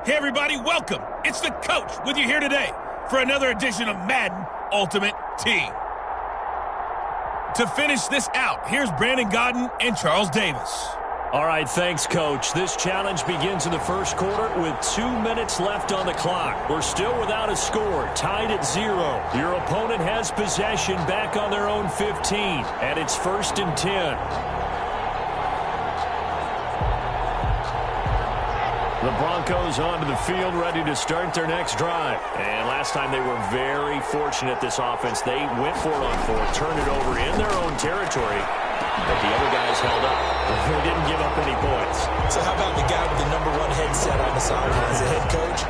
Hey everybody, welcome. It's the coach with you here today for another edition of Madden Ultimate Team. To finish this out, here's Brandon Godden and Charles Davis. All right, thanks, Coach. This challenge begins in the first quarter with 2 minutes left on the clock. We're still without a score, tied at 0. Your opponent has possession back on their own 15, and it's 1st and 10. The Broncos onto the field, ready to start their next drive. And last time they were very fortunate, this offense. They went for it on 4, turned it over in their own territory, but the other guys held up. They didn't give up any points. So how about the guy with the #1 headset on the sideline as a head coach?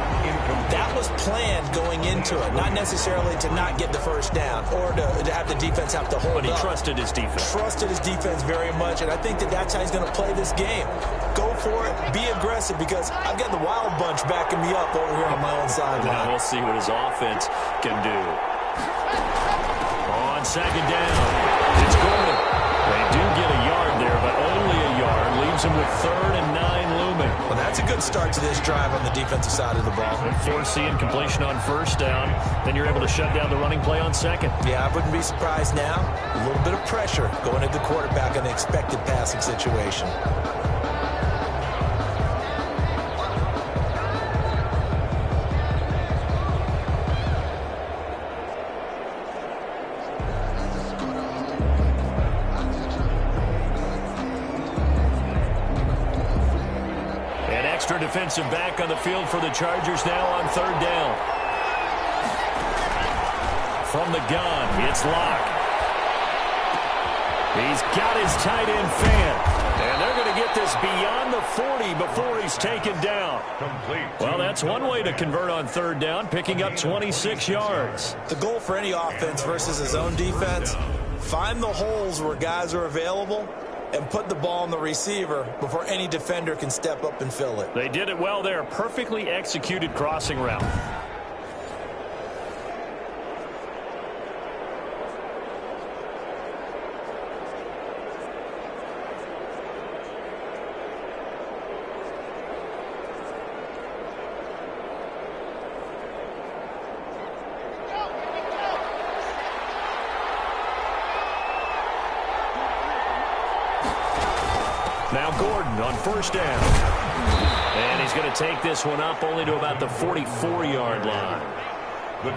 That was planned going into it, not necessarily to not get the first down or to have the defense have to hold up. But he trusted his defense. Trusted his defense very much, and I think that's how he's going to play this game. Go for it, be aggressive, because I've got the Wild Bunch backing me up over here on my own sideline. Now we'll see what his offense can do. On 2nd down, it's Gordon. They do get a yard there, but only a yard. Leaves him with 3rd and 9 looming. Well, that's a good start to this drive on the defensive side of the ball. Forcing completion on 1st down. Then you're able to shut down the running play on 2nd. Yeah, I wouldn't be surprised now. A little bit of pressure going into the quarterback in the expected passing situation. Defensive back on the field for the Chargers now on 3rd down. From the gun, it's Locke. He's got his tight end fan. And they're going to get this beyond the 40 before he's taken down. Well, that's one way to convert on 3rd down, picking up 26 yards. The goal for any offense versus his own defense, find the holes where guys are available and put the ball on the receiver before any defender can step up and fill it. They did it well there. Perfectly executed crossing route. Now Gordon on 1st down. And he's going to take this one up only to about the 44-yard line.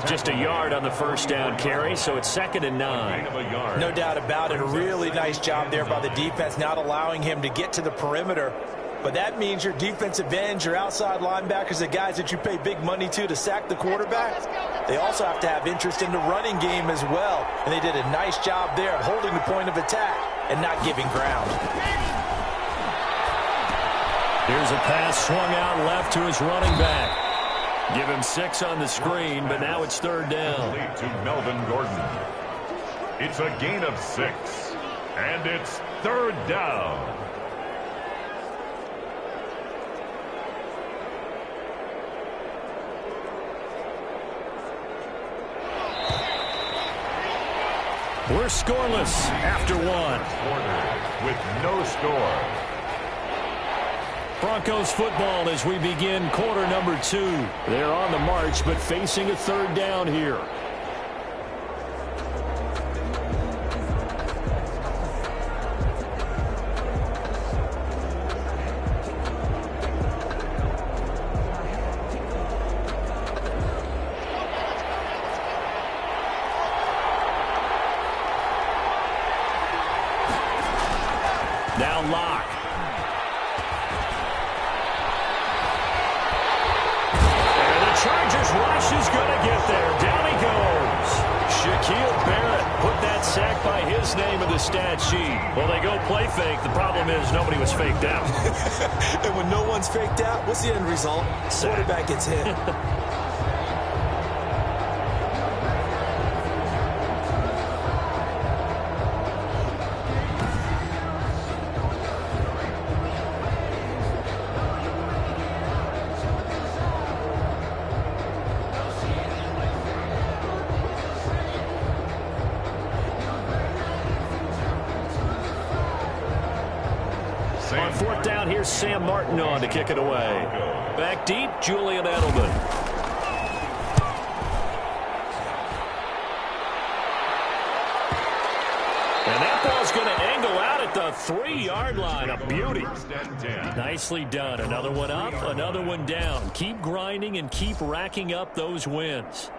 Just a yard on the 1st down carry, so it's 2nd and 9. No doubt about it. A really nice job there by the defense, not allowing him to get to the perimeter. But that means your defensive ends, your outside linebackers, the guys that you pay big money to sack the quarterback, they also have to have interest in the running game as well. And they did a nice job there of holding the point of attack and not giving ground. Here's a pass swung out left to his running back. Give him 6 on the screen, but now it's 3rd down. To Melvin Gordon. It's a gain of 6, and it's 3rd down. We're scoreless after 1. Quarter with no score. Broncos football as we begin quarter number 2. They're on the march, but facing a 3rd down here. Now Locke. Chargers rush is going to get there. Down he goes. Shaquille Barrett put that sack by his name in the stat sheet. Well, they go play fake. The problem is nobody was faked out. And when no one's faked out, what's the end result? Quarterback gets hit. On 4th down, here's Sam Martin on to kick it away. Back deep, Julian Edelman. And that ball's going to angle out at the 3-yard line. A beauty. Nicely done. Another one up, another one down. Keep grinding and keep racking up those wins.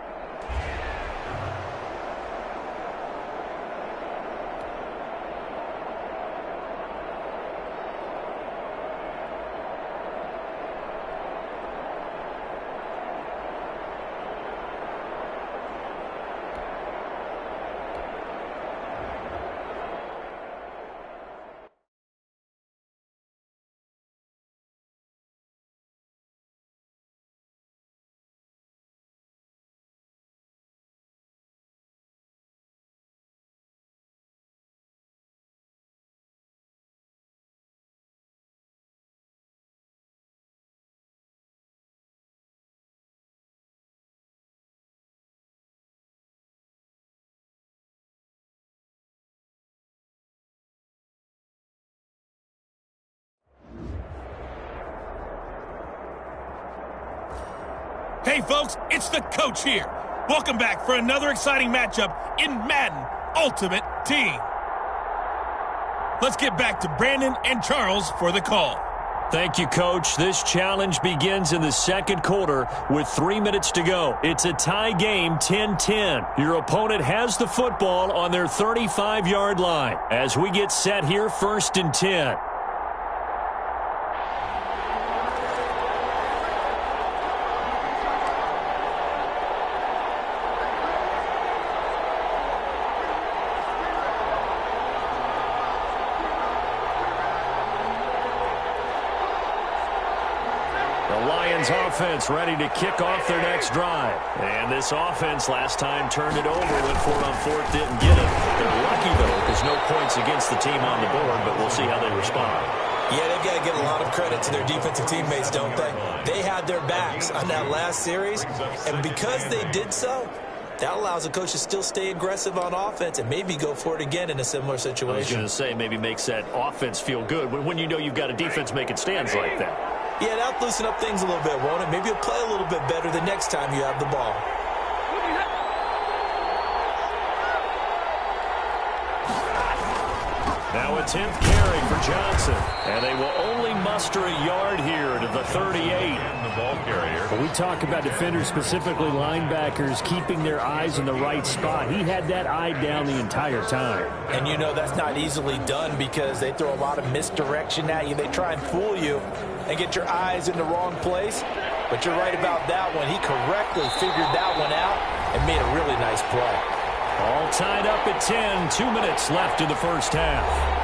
Hey, folks, it's the coach here. Welcome back for another exciting matchup in Madden Ultimate Team. Let's get back to Brandon and Charles for the call. Thank you, Coach. This challenge begins in the second quarter with 3 minutes to go. It's a tie game, 10-10. Your opponent has the football on their 35-yard line. As we get set here, 1st and 10. Offense ready to kick off their next drive. And this offense last time turned it over, went for it on 4th, didn't get it. They're lucky, though, because no points against the team on the board, but we'll see how they respond. Yeah, they've got to give a lot of credit to their defensive teammates, don't they? They had their backs on that last series, and because they did so, that allows the coach to still stay aggressive on offense and maybe go for it again in a similar situation. I was going to say, maybe makes that offense feel good when you know you've got a defense making stands like that. Yeah, that'll loosen up things a little bit, won't it? Maybe you'll play a little bit better the next time you have the ball. Now a 10th carry for Johnson. And they will only muster a yard here to the 38. And the ball carrier. When we talk about defenders, specifically linebackers, keeping their eyes in the right spot, he had that eye down the entire time. And you know that's not easily done because they throw a lot of misdirection at you. They try and fool you and get your eyes in the wrong place. But you're right about that one. He correctly figured that one out and made a really nice play. All tied up at 10. 2 minutes left in the first half.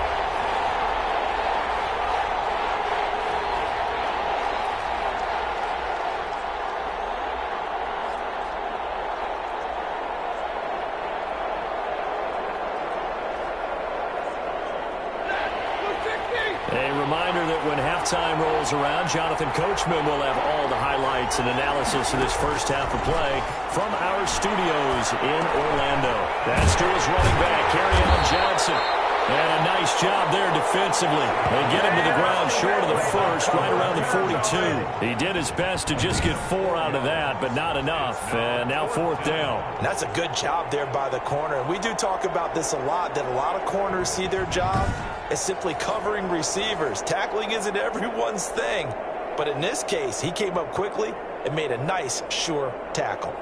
Time rolls around. Jonathan Coachman will have all the highlights and analysis of this first half of play from our studios in Orlando. That's to his running back, Kerryon Johnson. And a nice job there defensively. They get him to the ground short of the first, right around the 42. He did his best to just get 4 out of that, but not enough. And now 4th down. And that's a good job there by the corner. We do talk about this a lot, that a lot of corners see their job as simply covering receivers. Tackling isn't everyone's thing. But in this case, he came up quickly and made a nice, sure tackle.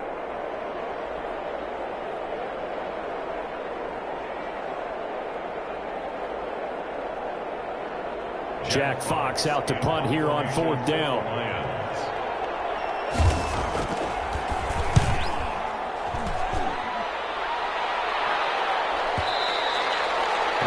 Jack Fox out to punt here on 4th down.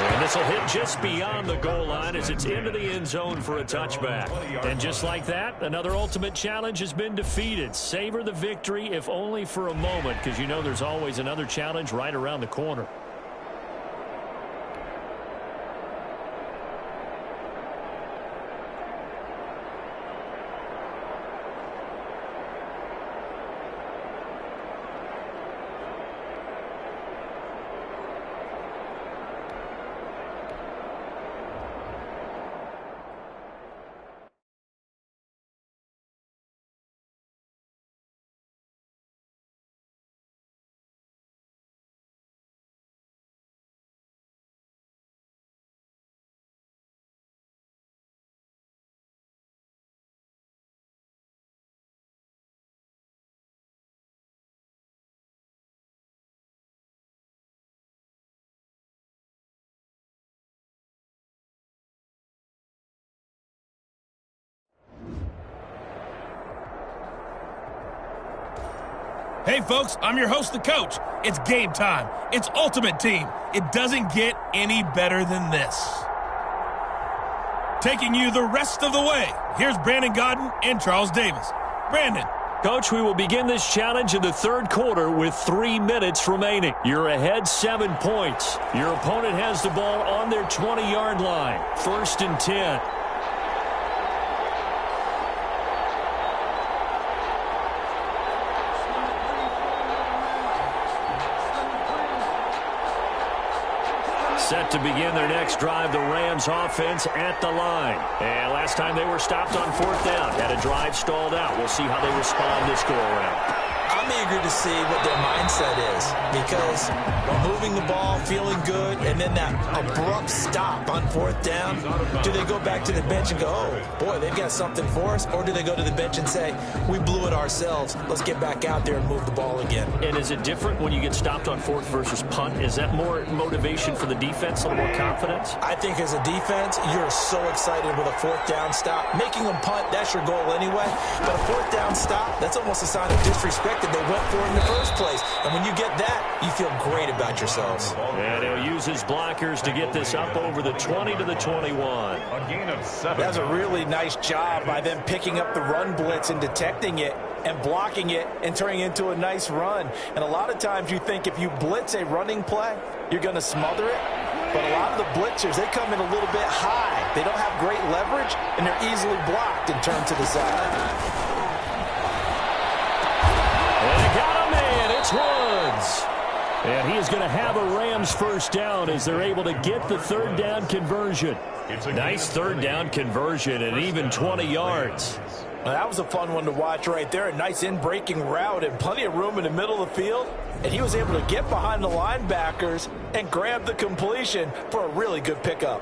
And this will hit just beyond the goal line as it's into the end zone for a touchback. And just like that, another ultimate challenge has been defeated. Savor the victory, if only for a moment, because you know there's always another challenge right around the corner. Hey, folks, I'm your host, the coach. It's game time. It's Ultimate Team. It doesn't get any better than this. Taking you the rest of the way, here's Brandon Gaudin and Charles Davis. Brandon. Coach, we will begin this challenge in the third quarter with 3 minutes remaining. You're ahead 7 points. Your opponent has the ball on their 20-yard line. 1st and 10. Set to begin their next drive, the Rams offense at the line. And last time they were stopped on 4th down, had a drive stalled out. We'll see how they respond this go-around. I'm eager to see what their mindset is because we're moving the ball, feeling good, and then that abrupt stop on 4th down. Do they go back to the bench and go, oh, boy, they've got something for us? Or do they go to the bench and say, we blew it ourselves. Let's get back out there and move the ball again. And is it different when you get stopped on 4th versus punt? Is that more motivation for the defense, a little more confidence? I think as a defense, you're so excited with a 4th down stop. Making them punt, that's your goal anyway. But a 4th down stop, that's almost a sign of disrespect that they went for it in the first place. And when you get that, you feel great about yourselves. And he'll use his blockers to get this up over the 20 to the 21. A gain of 7. That's a really nice job by them picking up the run blitz and detecting it and blocking it and turning it into a nice run. And a lot of times you think if you blitz a running play, you're going to smother it. But a lot of the blitzers, they come in a little bit high. They don't have great leverage, and they're easily blocked and turned to the side. And they got him, and it's Woods. And he is going to have a Rams first down as they're able to get the 3rd down conversion. Nice 3rd down conversion and even 20 yards. Well, that was a fun one to watch right there. A nice in-breaking route and plenty of room in the middle of the field. And he was able to get behind the linebackers and grab the completion for a really good pickup.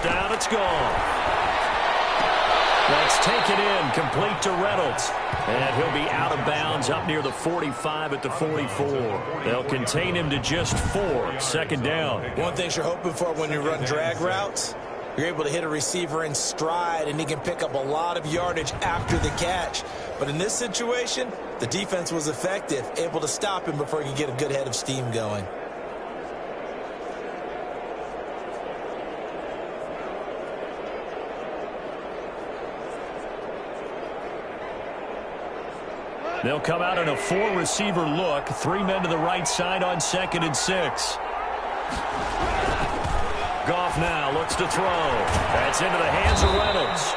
Down, it's gone. That's taken in, complete to Reynolds. And he'll be out of bounds up near the 45 at the 44. They'll contain him to just 4. 2nd down. One thing you're hoping for when you run drag routes, you're able to hit a receiver in stride, and he can pick up a lot of yardage after the catch. But in this situation, the defense was effective, able to stop him before he could get a good head of steam going. They'll come out in a 4-receiver look. 3 men to the right side on 2nd and 6. Goff now looks to throw. That's into the hands of Reynolds.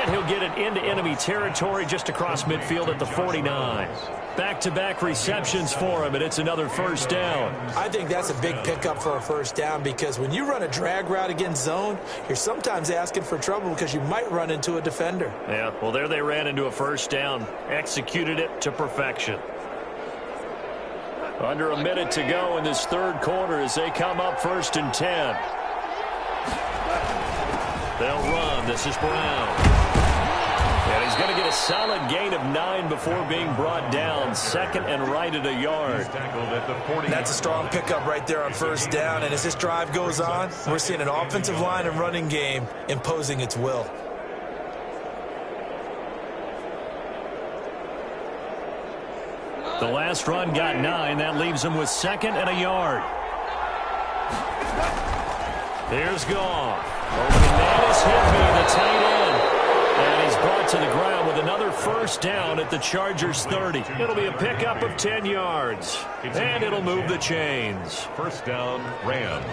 And he'll get it into enemy territory just across midfield at the 49. Back-to-back receptions for him, and it's another first down. I think that's a big pickup for a first down because when you run a drag route against zone, you're sometimes asking for trouble because you might run into a defender. Yeah, well, there they ran into a first down. Executed it to perfection. Under a minute to go in this third quarter as they come up 1st and 10. They'll run. This is Brown. And he's going to get a solid gain of 9 before being brought down. 2nd and right at a yard. That's a strong pickup right there on first down. And as this drive goes on, we're seeing an offensive line and running game imposing its will. The last run got 9. That leaves him with 2nd and a yard. Here's Goff. Open Hit the tight end. And he's brought to the ground with another first down at the Chargers 30. It'll be a pickup of 10 yards. And it'll move the chains. First down, Rams.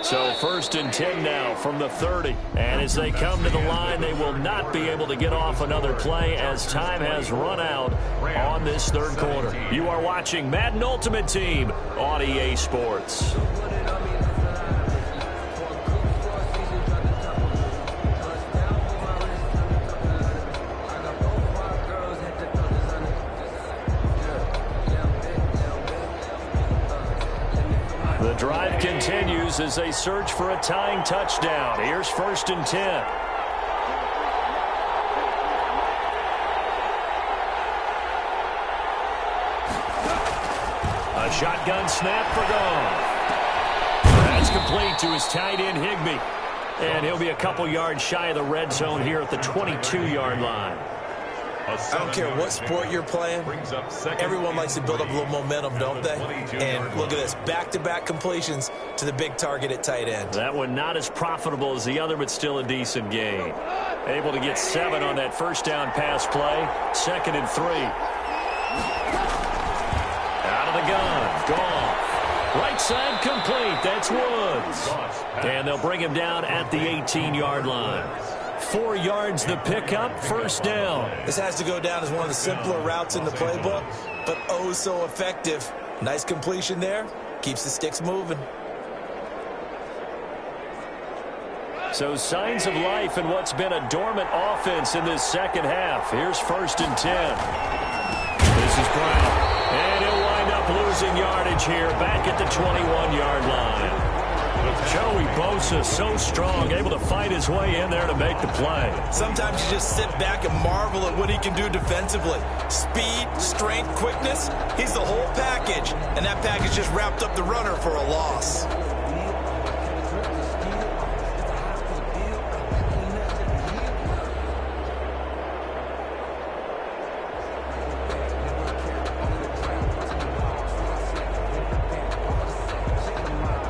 So 1st and 10 now from the 30. And as they come to the line, they will not be able to get off another play as time has run out on this third quarter. You are watching Madden Ultimate Team on EA Sports. continues as they search for a tying touchdown. Here's 1st and 10. A shotgun snap for Goff. That's complete to his tight end, Higbee. And he'll be a couple yards shy of the red zone here at the 22-yard line. I don't care what sport you're playing. Everyone likes to build up a little momentum, don't they? And look at this, back-to-back completions to the big target at tight end. That one not as profitable as the other, but still a decent gain. Able to get 7 on that first down pass play. 2nd and 3. Out of the gun. Gone. Right side complete. That's Woods. And they'll bring him down at the 18-yard line. 4 yards the pickup, 1st down. This has to go down as one of the simpler routes in the playbook, but oh so effective. Nice completion there. Keeps the sticks moving. So signs of life in what's been a dormant offense in this second half. Here's 1st and 10. This is Brown. And he'll wind up losing yardage here back at the 21-yard line. Joey Bosa, so strong, able to fight his way in there to make the play. Sometimes you just sit back and marvel at what he can do defensively. Speed, strength, quickness, he's the whole package. And that package just wrapped up the runner for a loss.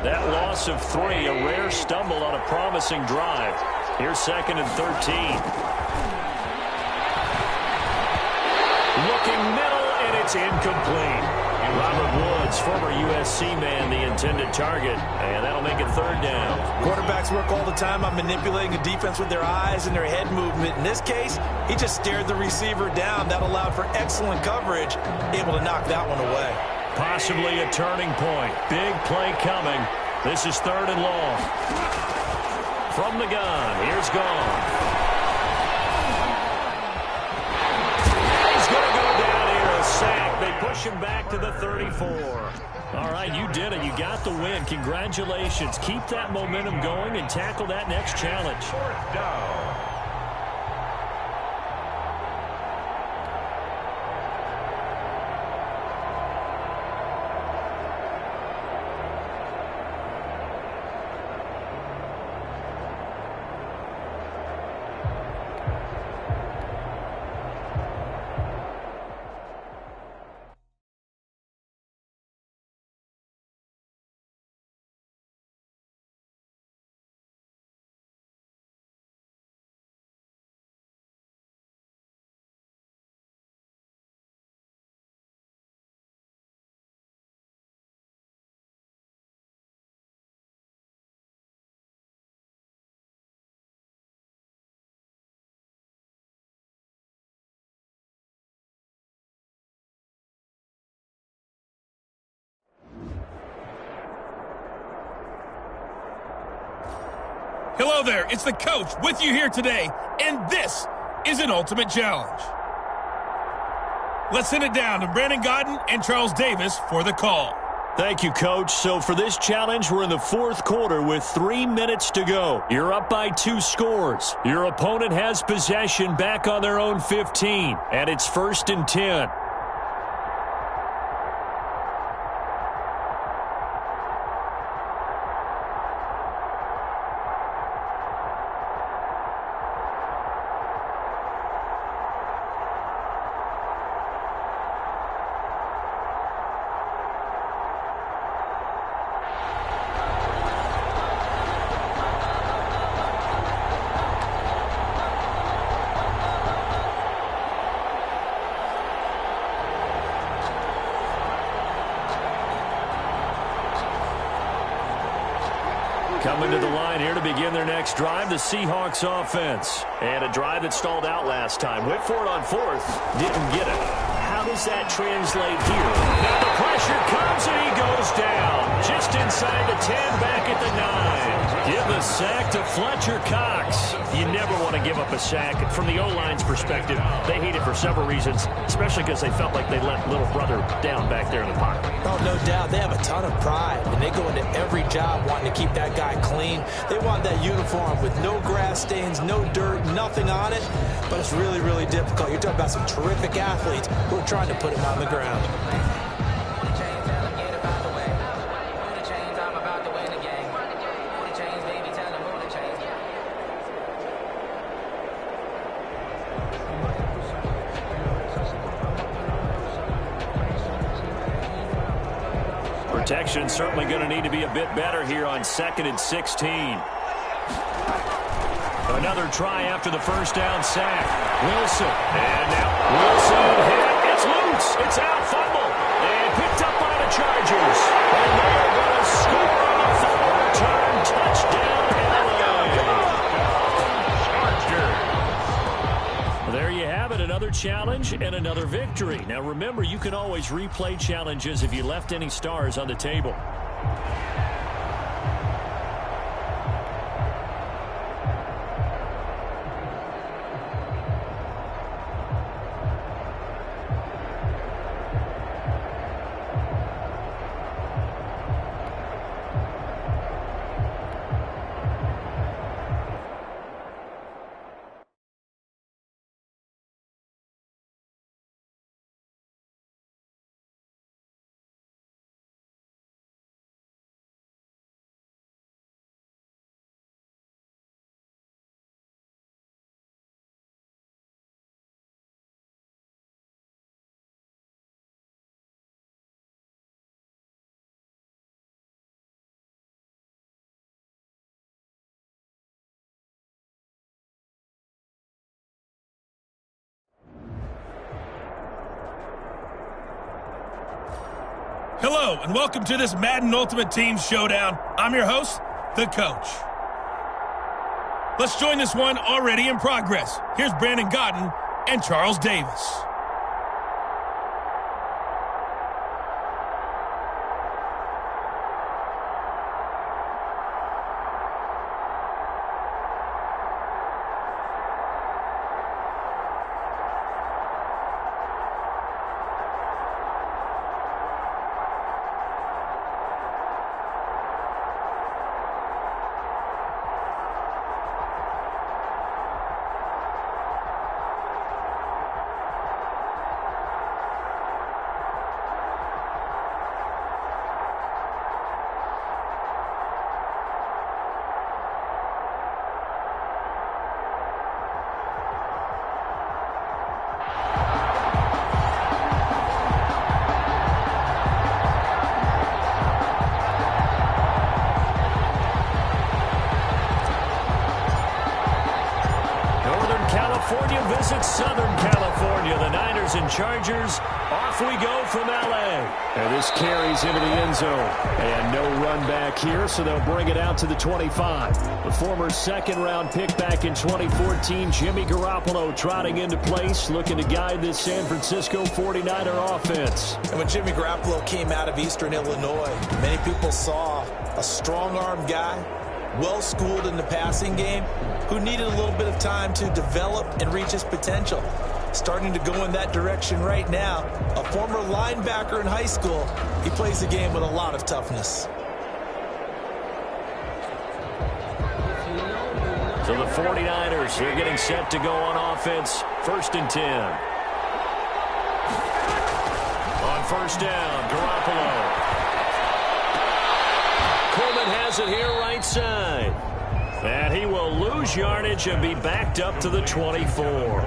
That loss of 3, a rare stumble on a promising drive. Here's 2nd and 13. Looking middle, and it's incomplete. Robert Woods, former USC man, the intended target, and that'll make it 3rd down. Quarterbacks work all the time on manipulating a defense with their eyes and their head movement. In this case, he just stared the receiver down. That allowed for excellent coverage, able to knock that one away. Possibly a turning point. Big play coming. This is 3rd and long. From the gun, here's Gone. He's going to go down here, a sack. They push him back to the 34. All right, you did it. You got the win. Congratulations. Keep that momentum going and tackle that next challenge. 4th down. Hello there, it's the coach with you here today, and this is an ultimate challenge. Let's send it down to Brandon Gaudin and Charles Davis for the call. Thank you, Coach. So for this challenge, we're in the 4th quarter with 3 minutes to go. You're up by 2 scores. Your opponent has possession back on their own 15, and it's 1st and 10. Coming to the line here to begin their next drive, the Seahawks offense. And a drive that stalled out last time. Went for it on 4th, didn't get it. How does that translate here? Now the pressure comes and he goes down. Just inside the 10, back at the 9. Give the sack to Fletcher Cox. You never want to give up a sack. From the O-line's perspective, they hate it for several reasons, especially because they felt like they let little brother down back there in the pocket. Oh, no doubt. They have a ton of pride, and they go into every job wanting to keep that guy clean. They want that uniform with no grass stains, no dirt, nothing on it, but it's really, really difficult. You're talking about some terrific athletes who are trying to put him on the ground. Protection certainly going to need to be a bit better here on 2nd and 16. Another try after the first down sack. Wilson. And now Wilson hit. It's loose. It's out. Fumble. And picked up by the Chargers. And they're going to score on a full return touchdown. There you have it, another challenge and another victory. Now remember, you can always replay challenges if you left any stars on the table. Hello, and welcome to this Madden Ultimate Team Showdown. I'm your host, the Coach. Let's join this one already in progress. Here's Brandon Gaudin and Charles Davis. California visits Southern California. The Niners and Chargers, off we go from L.A. And this carries into the end zone. And no run back here, so they'll bring it out to the 25. The former second-round pick back in 2014, Jimmy Garoppolo trotting into place, looking to guide this San Francisco 49er offense. And when Jimmy Garoppolo came out of Eastern Illinois, many people saw a strong-arm guy, well-schooled in the passing game, who needed a little bit of time to develop and reach his potential. Starting to go in that direction right now. A former linebacker in high school, he plays the game with a lot of toughness. So the 49ers, they're getting set to go on offense. 1st and 10. On 1st down, Garoppolo. Coleman has it here right side. And he will lose yardage and be backed up to the 24.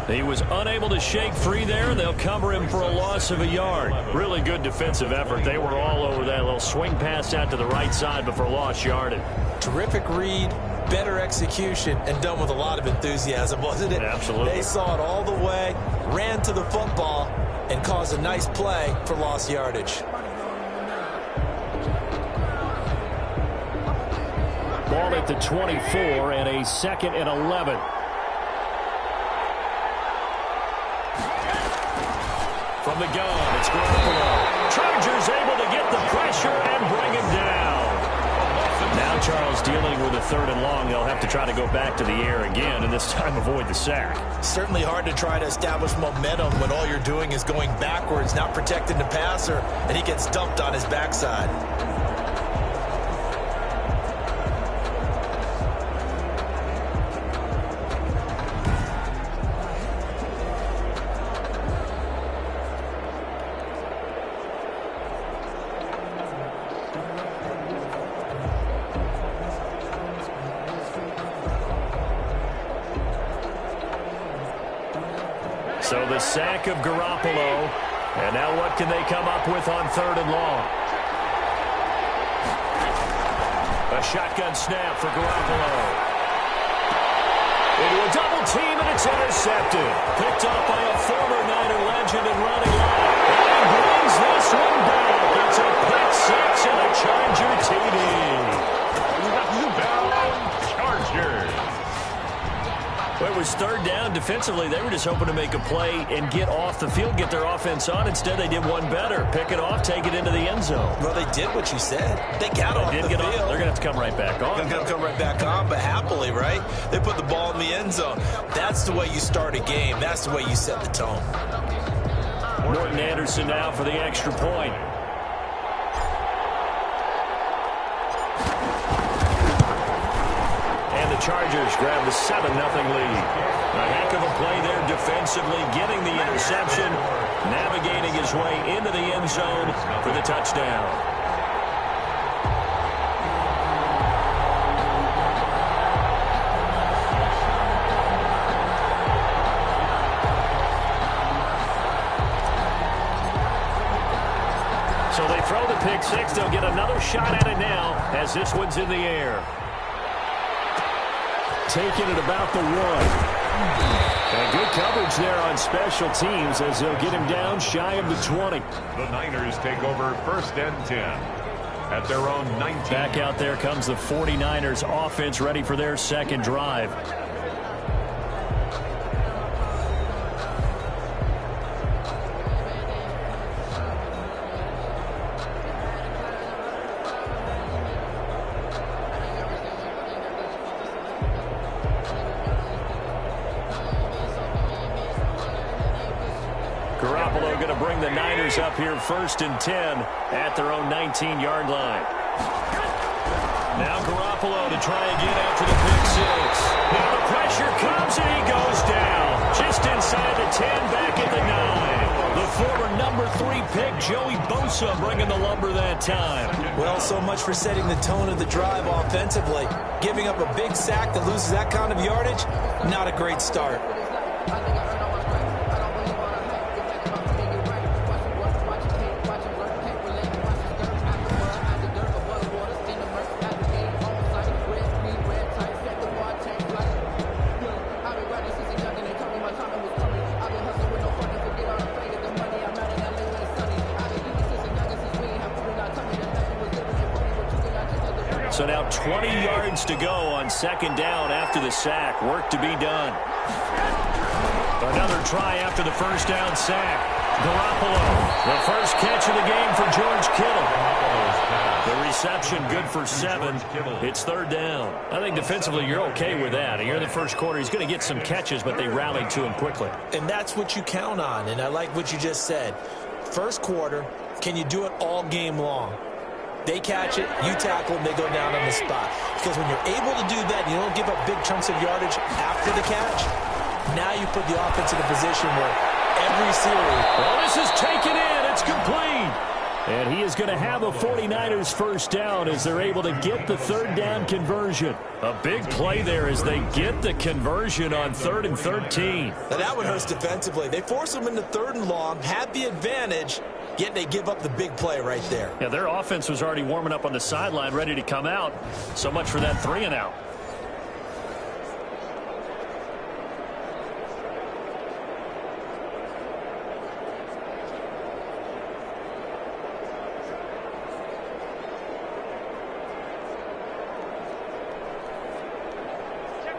He was unable to shake free there. They'll cover him for a loss of a yard. Really good defensive effort. They were all over that little swing pass out to the right side before lost yardage. Terrific read, better execution, and done with a lot of enthusiasm, wasn't it? Absolutely. They saw it all the way, ran to the football, and caused a nice play for lost yardage. Ball at the 24 and a 2nd and 11. from the gun. It's Garoppolo. Chargers able to get the pressure and bring him down. Now Charles dealing with a 3rd and long. They'll have to try to go back to the air again, and this time avoid the sack. Certainly hard to try to establish momentum when all you're doing is going backwards, not protecting the passer, and he gets dumped on his backside. So the sack of Garoppolo. And now what can they come up with on 3rd and long? A shotgun snap for Garoppolo. Into a double team, and it's intercepted. Picked up by a former Niner legend and running line. And he brings this one back. It's a pick six and a Charger TD. Chargers. Well, it was 3rd down. Defensively, they were just hoping to make a play and get off the field, get their offense on. Instead, they did one better. Pick it off, take it into the end zone. Well, they did what you said. They got off the field. They're going to have to come right back on. They're going to come right back on, but happily, right? They put the ball in the end zone. That's the way you start a game. That's the way you set the tone. Morton Anderson now for the extra point. Chargers grab the 7-0 lead. A heck of a play there defensively, getting the interception, navigating his way into the end zone for the touchdown. So they throw the pick six. They'll get another shot at it now as this one's in the air. Taking it about the 1. And good coverage there on special teams as they'll get him down shy of the 20. The Niners take over 1st and 10 at their own 19. Back out there comes the 49ers offense ready for their 2nd drive. Garoppolo going to bring the Niners up here 1st and 10 at their own 19-yard line. Now Garoppolo to try again after the pick six. Now the pressure comes and he goes down. Just inside the 10, back at the 9. The former number 3 pick, Joey Bosa, bringing the lumber that time. Well, so much for setting the tone of the drive offensively. Giving up a big sack that loses that kind of yardage, not a great start. So now 20 yards to go on 2nd down after the sack. Work to be done. Another try after the 1st down sack. Garoppolo, the first catch of the game for George Kittle. The reception good for 7. It's 3rd down. I think defensively you're okay with that. Here in the first quarter, he's going to get some catches, but they rallied to him quickly. And that's what you count on, and I like what you just said. First quarter, can you do it all game long? They catch it, you tackle them, they go down on the spot. Because when you're able to do that, you don't give up big chunks of yardage after the catch. Now you put the offense in a position where every series... Well, this is taken in. It's complete. And he is going to have a 49ers first down as they're able to get the 3rd down conversion. A big play there as they get the conversion on 3rd and 13. Now that one hurts defensively. They force them into 3rd and long, had the advantage, yet they give up the big play right there. Yeah, their offense was already warming up on the sideline, ready to come out. So much for that 3 and out.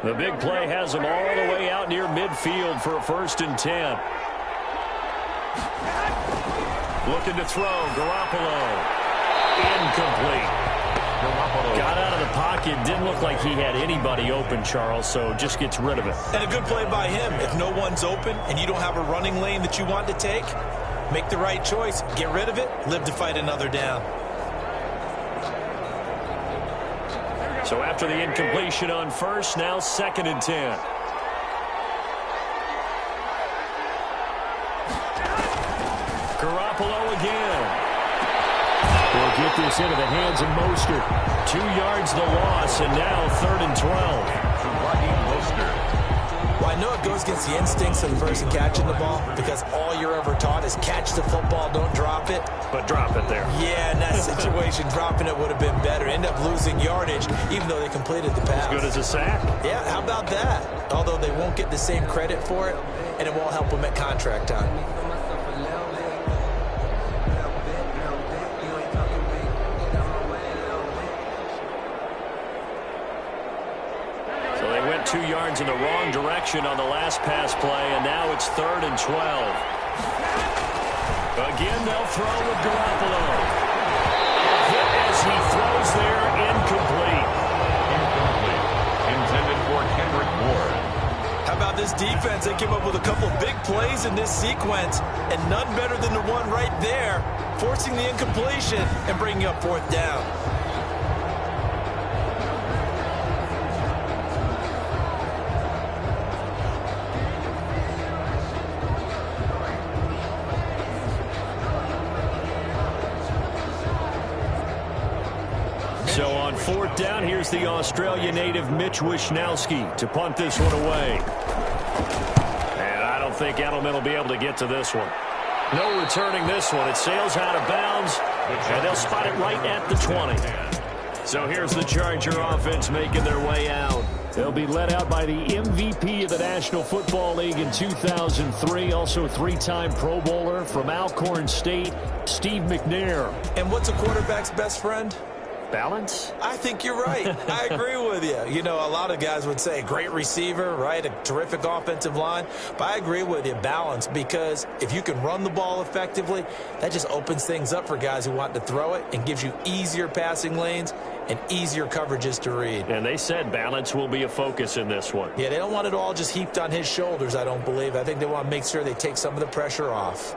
The big play has them all the way out near midfield for a 1st and 10. Looking to throw. Garoppolo. Incomplete. Got out of the pocket. Didn't look like he had anybody open, Charles, so just gets rid of it. And a good play by him. If no one's open and you don't have a running lane that you want to take, make the right choice. Get rid of it. Live to fight another down. So after the incompletion on first, now 2nd and 10. Garoppolo again. They'll get this into the hands of Mostert. 2 yards the loss, and now 3rd and 12. Well, I know it goes against the instincts of the person catching the ball because all you're ever taught is catch the football, don't drop it. But drop it there. Yeah, in that situation, dropping it would have been better. End up losing yardage, even though they completed the pass. As good as a sack. Yeah, how about that? Although they won't get the same credit for it, and it won't help them at contract time. So they went 2 yards in the wrong direction on the last pass play, and now it's 3rd and 12. Again, they'll throw with Garoppolo. Hit as he throws there, incomplete. Intended for Kendrick Ward. How about this defense? They came up with a couple of big plays in this sequence, and none better than the one right there, forcing the incompletion and bringing up 4th down. So on 4th down, here's the Australia native Mitch Wishnowsky to punt this one away. And I don't think Edelman will be able to get to this one. No returning this one. It sails out of bounds, and they'll spot it right at the 20. So here's the Charger offense making their way out. They'll be led out by the MVP of the National Football League in 2003, also 3-time Pro Bowler from Alcorn State, Steve McNair. And what's a quarterback's best friend? Balance? I think you're right. I agree with you. You know, a lot of guys would say great receiver, right? A terrific offensive line. But I agree with you, balance, because if you can run the ball effectively, that just opens things up for guys who want to throw it and gives you easier passing lanes and easier coverages to read. And they said balance will be a focus in this one. Yeah, they don't want it all just heaped on his shoulders, I don't believe. I think they want to make sure they take some of the pressure off.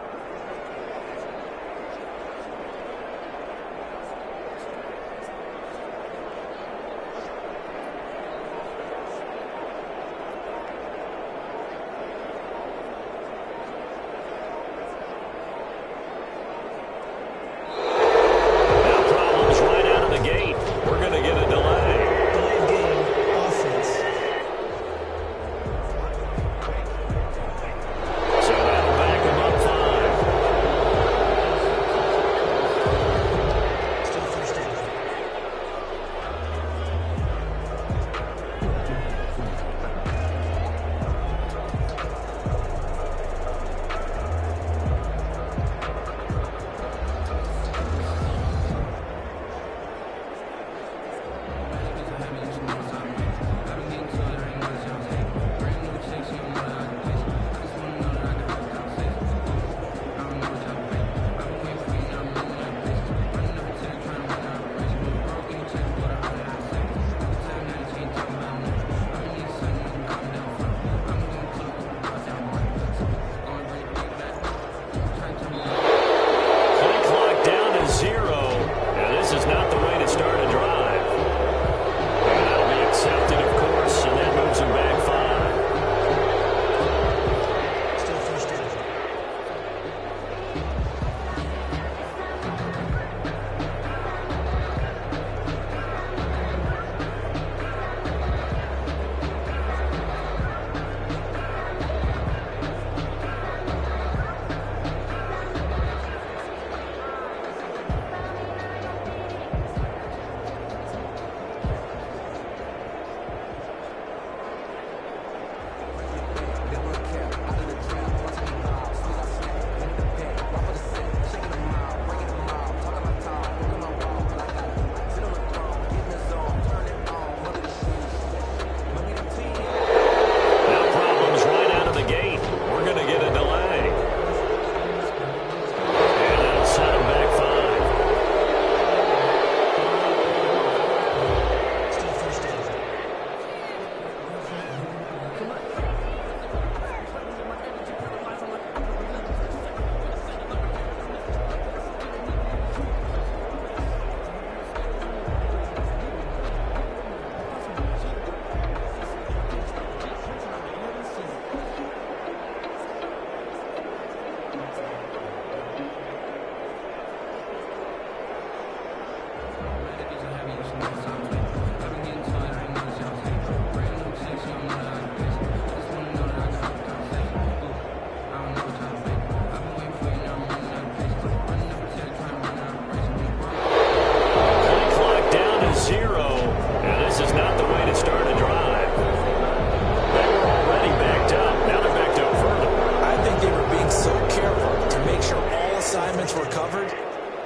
So that'll back him up 5.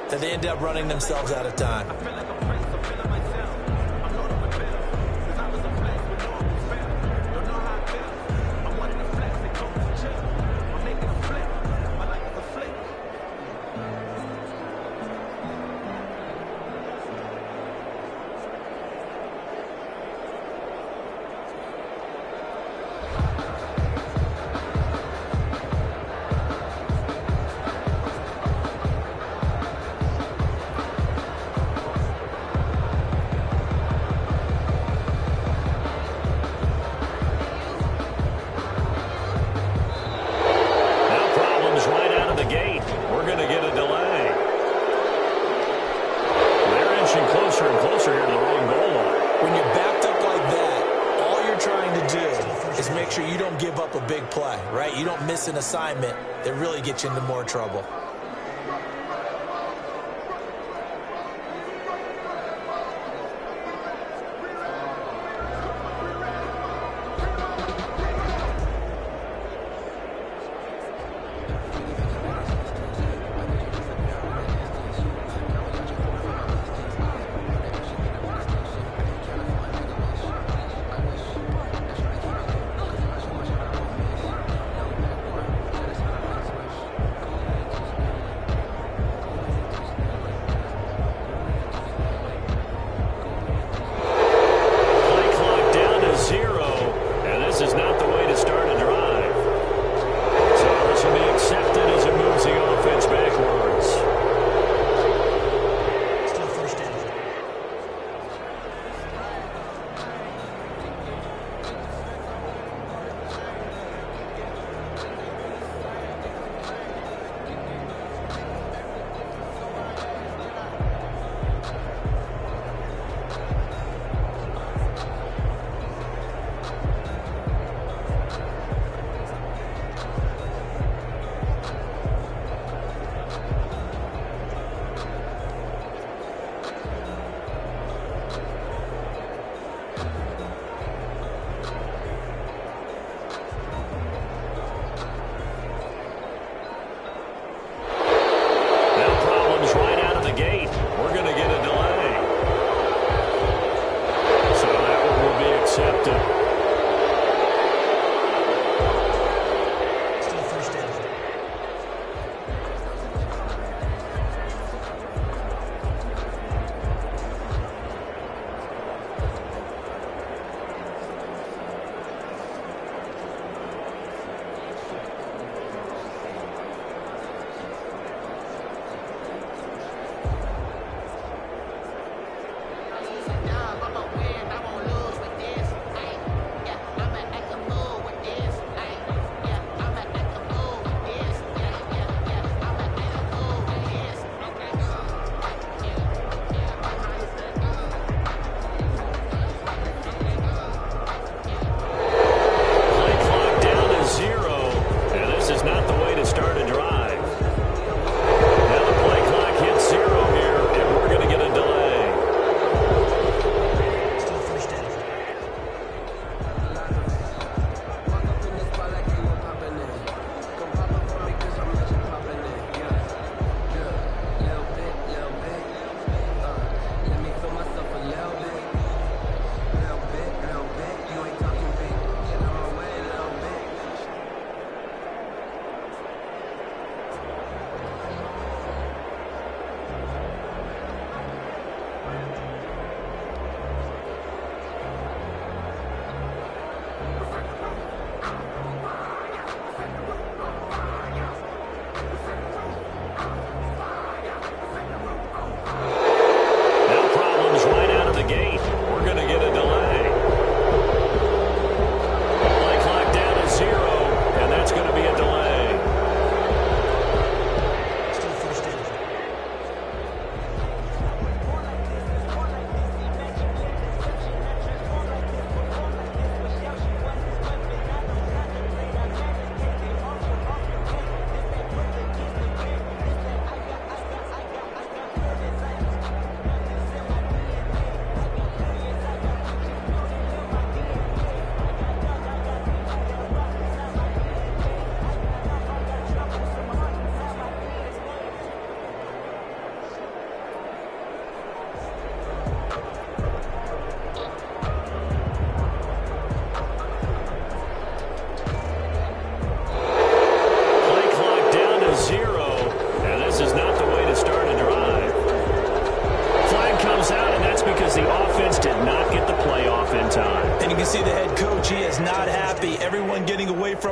that they end up running themselves out of time. An assignment that really gets you into more trouble.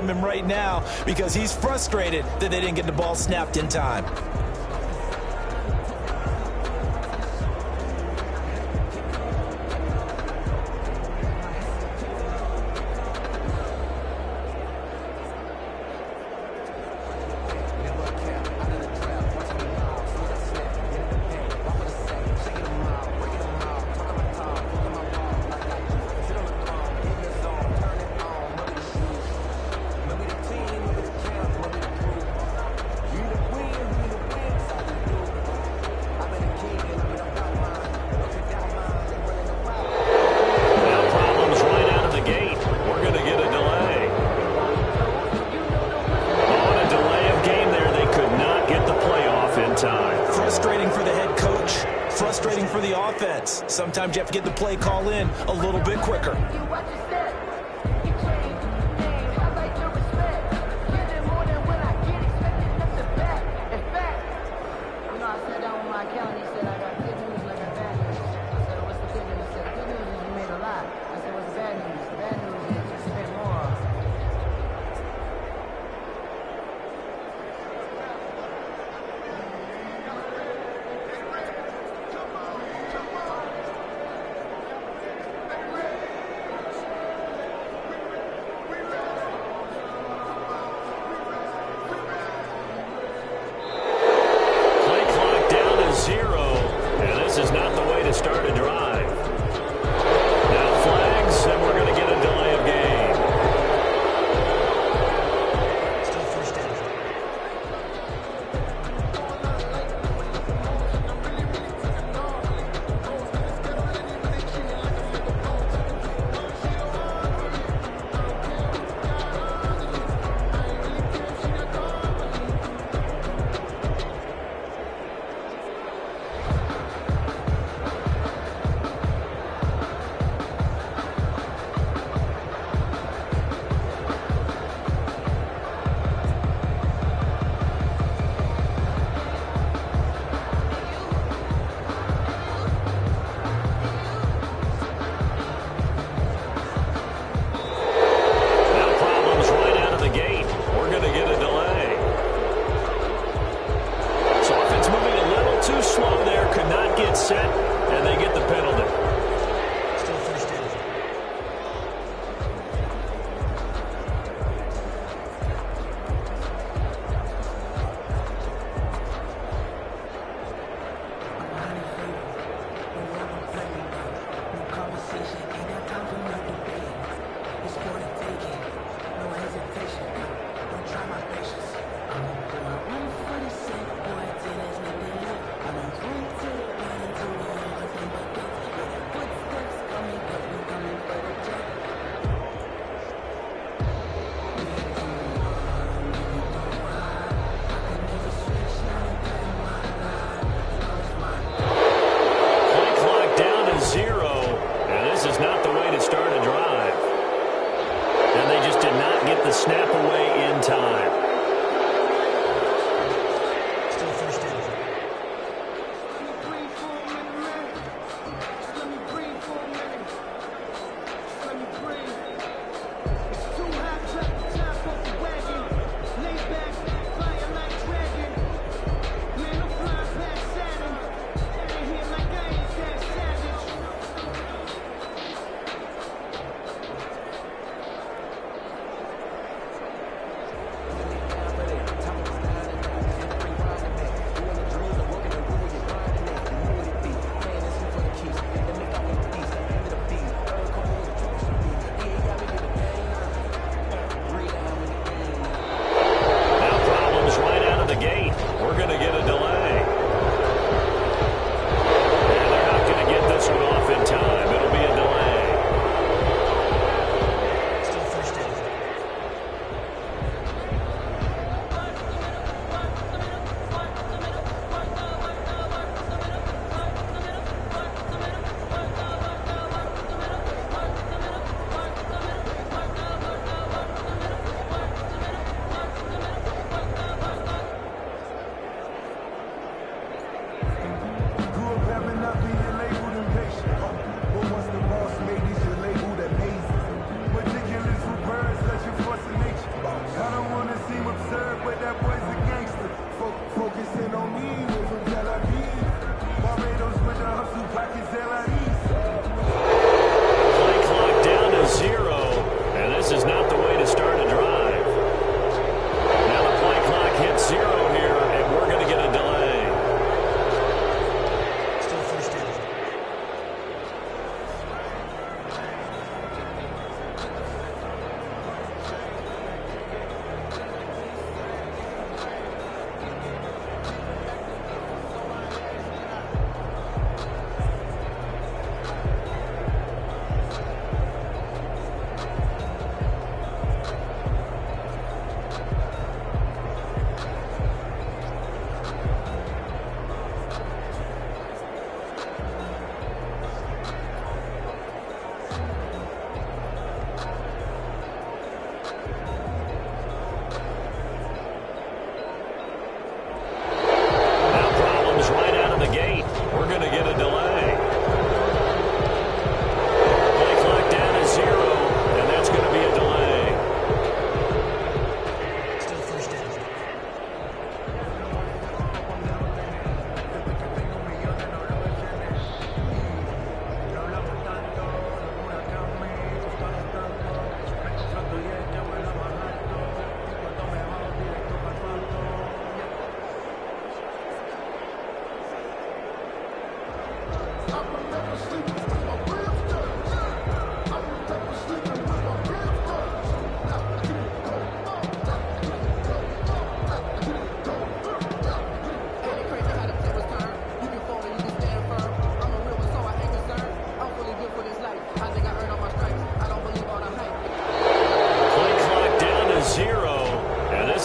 from him right now because he's frustrated that they didn't get the ball snapped in time. Sometimes you have to get the play call in a little bit quicker.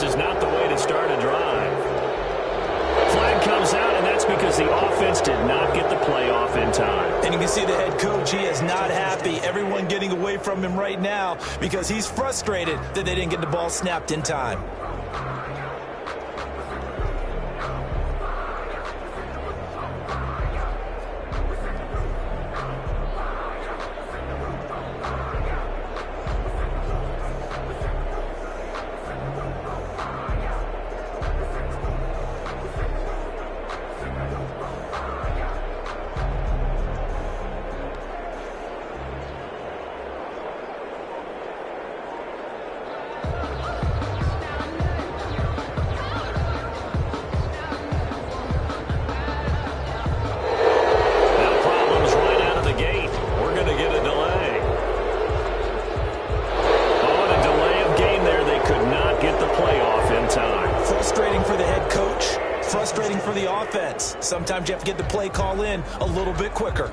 this is not the way to start a drive. Flag comes out, and that's because the offense did not get the play off in time. And you can see the head coach, he is not happy. Everyone getting away from him right now because he's frustrated that they didn't get the ball snapped in time. Sometimes you have to get the play call in a little bit quicker.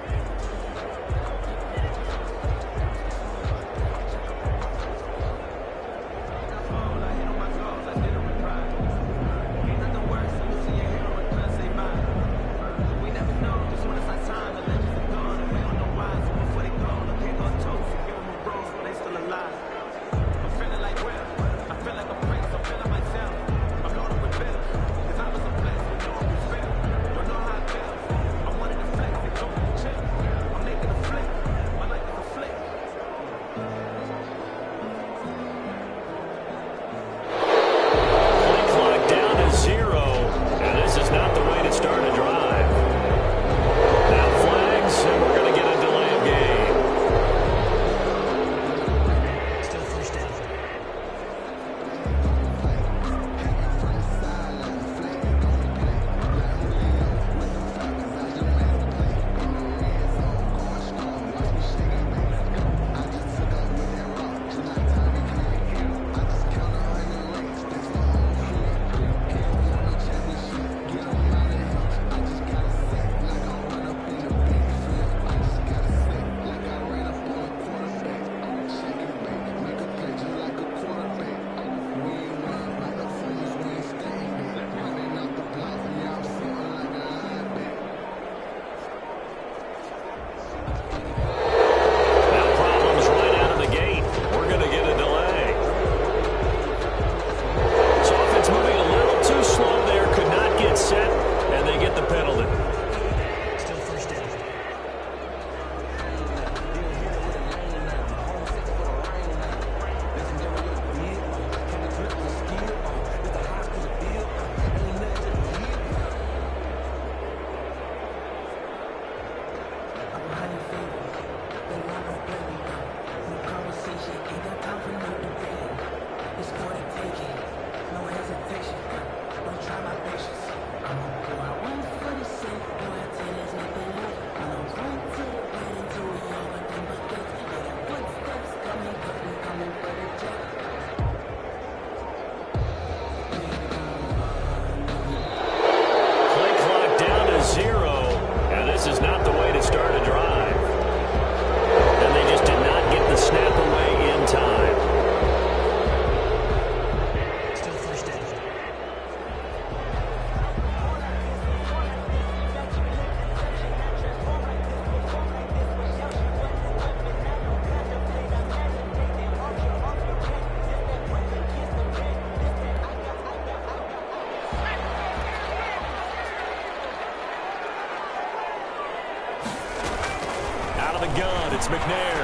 It's McNair.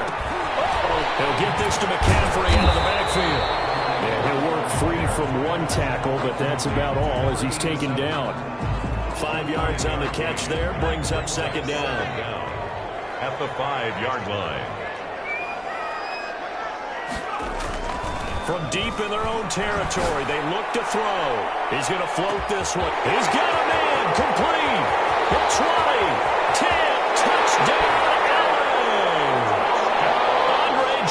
He'll get this to McCaffrey out of the backfield. Yeah, he'll work free from one tackle, but that's about all as he's taken down. 5 yards on the catch there, brings up second down. At the 5-yard line. From deep in their own territory, they look to throw. He's going to float this one. He's got a man complete. The 20, 10, touchdown.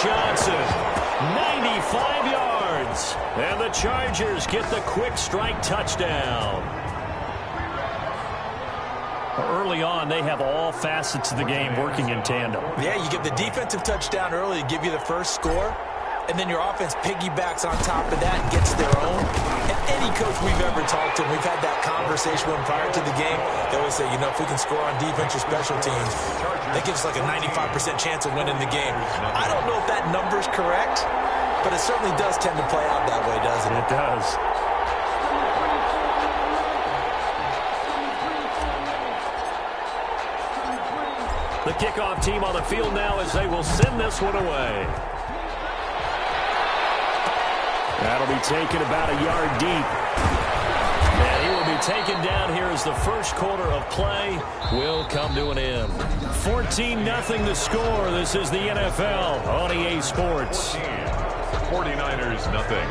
Johnson, 95 yards. And the Chargers get the quick strike touchdown. Early on, they have all facets of the game working in tandem. Yeah, you get the defensive touchdown early to give you the first score, and then your offense piggybacks on top of that and gets their own. ever talked to him, we've had that conversation with him prior to the game. They always say, you know, if we can score on defense or special teams, that gives us like a 95% chance of winning the game. I don't know if that number's correct, but it certainly does tend to play out that way, doesn't it? It does. The kickoff team on the field now as they will send this one away. That'll be taken about a yard deep. And he will be taken down here as the first quarter of play will come to an end. 14-0 the score. This is the NFL on EA Sports. 49ers nothing.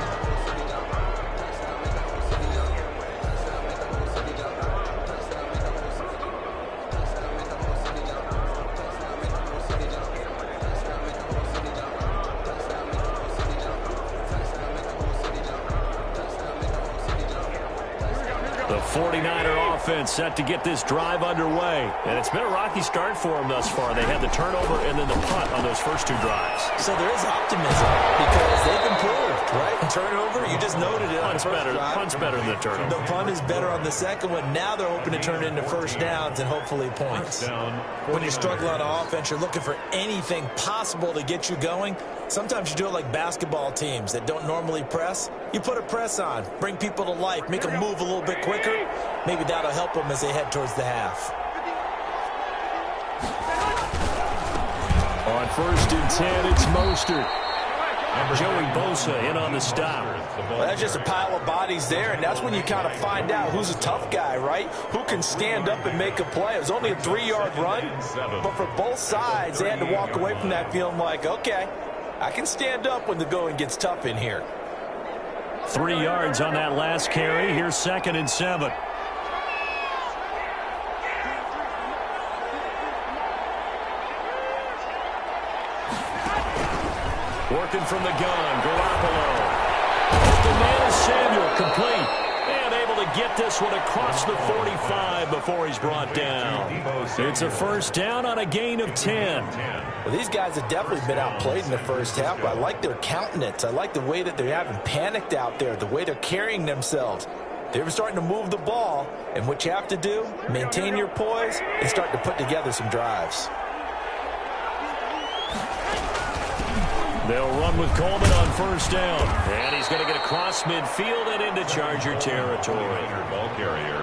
The 49er offense set to get this drive underway. And it's been a rocky start for them thus far. They had the turnover and then the punt on those first two drives. So there is optimism because they've improved, right? Turnover, you just noted it. Punt's better than the turnover. The punt is better on the second one. Now they're hoping to turn it into first downs and hopefully points. When you struggle on offense, you're looking for anything possible to get you going. Sometimes you do it like basketball teams that don't normally press. You put a press on, bring people to life, make them move a little bit quicker. Maybe that'll help them as they head towards the half. On 1st and 10, it's Mostert. Joey Bosa in on the stop. Well, that's just a pile of bodies there, and that's when you kind of find out who's a tough guy, right? Who can stand up and make a play. It was only a 3-yard run, but for both sides, they had to walk away from that feeling like, okay, I can stand up when the going gets tough in here. 3 yards on that last carry. Here's 2nd and 7. Working from the gun, Garoppolo. The man is Samuel, complete. And able to get this one across the 45 before he's brought down. It's a first down on a gain of 10. Well, these guys have definitely been outplayed in the first half, but I like their countenance. I like the way that they haven't panicked out there, the way they're carrying themselves. They're starting to move the ball, and what you have to do, maintain your poise and start to put together some drives. They'll run with Coleman on first down. And he's going to get across midfield and into Charger territory.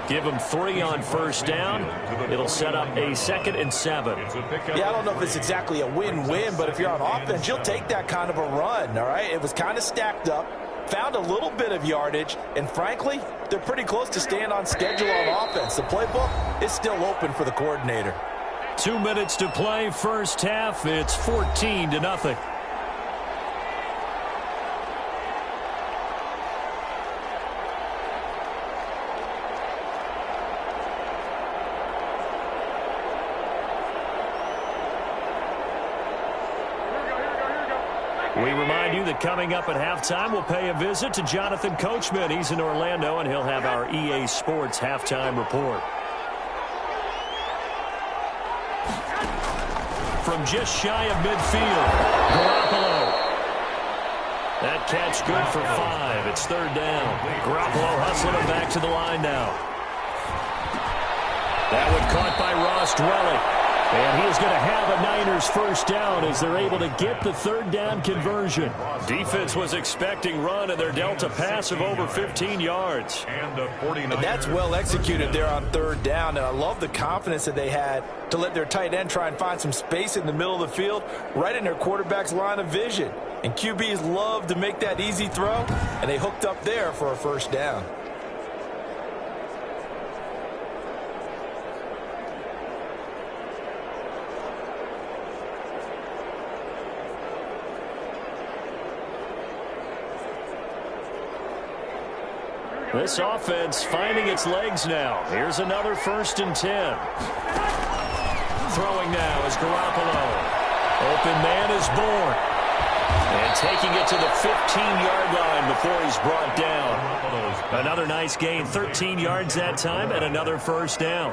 Give him 3 on first down. It'll set up a 2nd and 7. Yeah, I don't know if it's exactly a win-win, but if you're on offense, you'll take that kind of a run, all right? It was kind of stacked up, found a little bit of yardage, and frankly, they're pretty close to staying on schedule on offense. The playbook is still open for the coordinator. 2 minutes to play, first half. It's 14-0. We remind you that coming up at halftime, we'll pay a visit to Jonathan Coachman. He's in Orlando, and he'll have our EA Sports halftime report. From just shy of midfield, Garoppolo. That catch good for 5. It's 3rd down. Garoppolo hustling him back to the line now. That one caught by Ross Dwelly. And he is going to have a Niners first down as they're able to get the 3rd down conversion. Defense was expecting run, and they're dealt a pass of over 15 yards. And that's well executed there on 3rd down, and I love the confidence that they had to let their tight end try and find some space in the middle of the field, right in their quarterback's line of vision. And QBs love to make that easy throw, and they hooked up there for a first down. This offense finding its legs now. Here's another 1st and 10. Throwing now is Garoppolo. Open man is born. And taking it to the 15-yard line before he's brought down. Another nice gain, 13 yards that time, and another first down.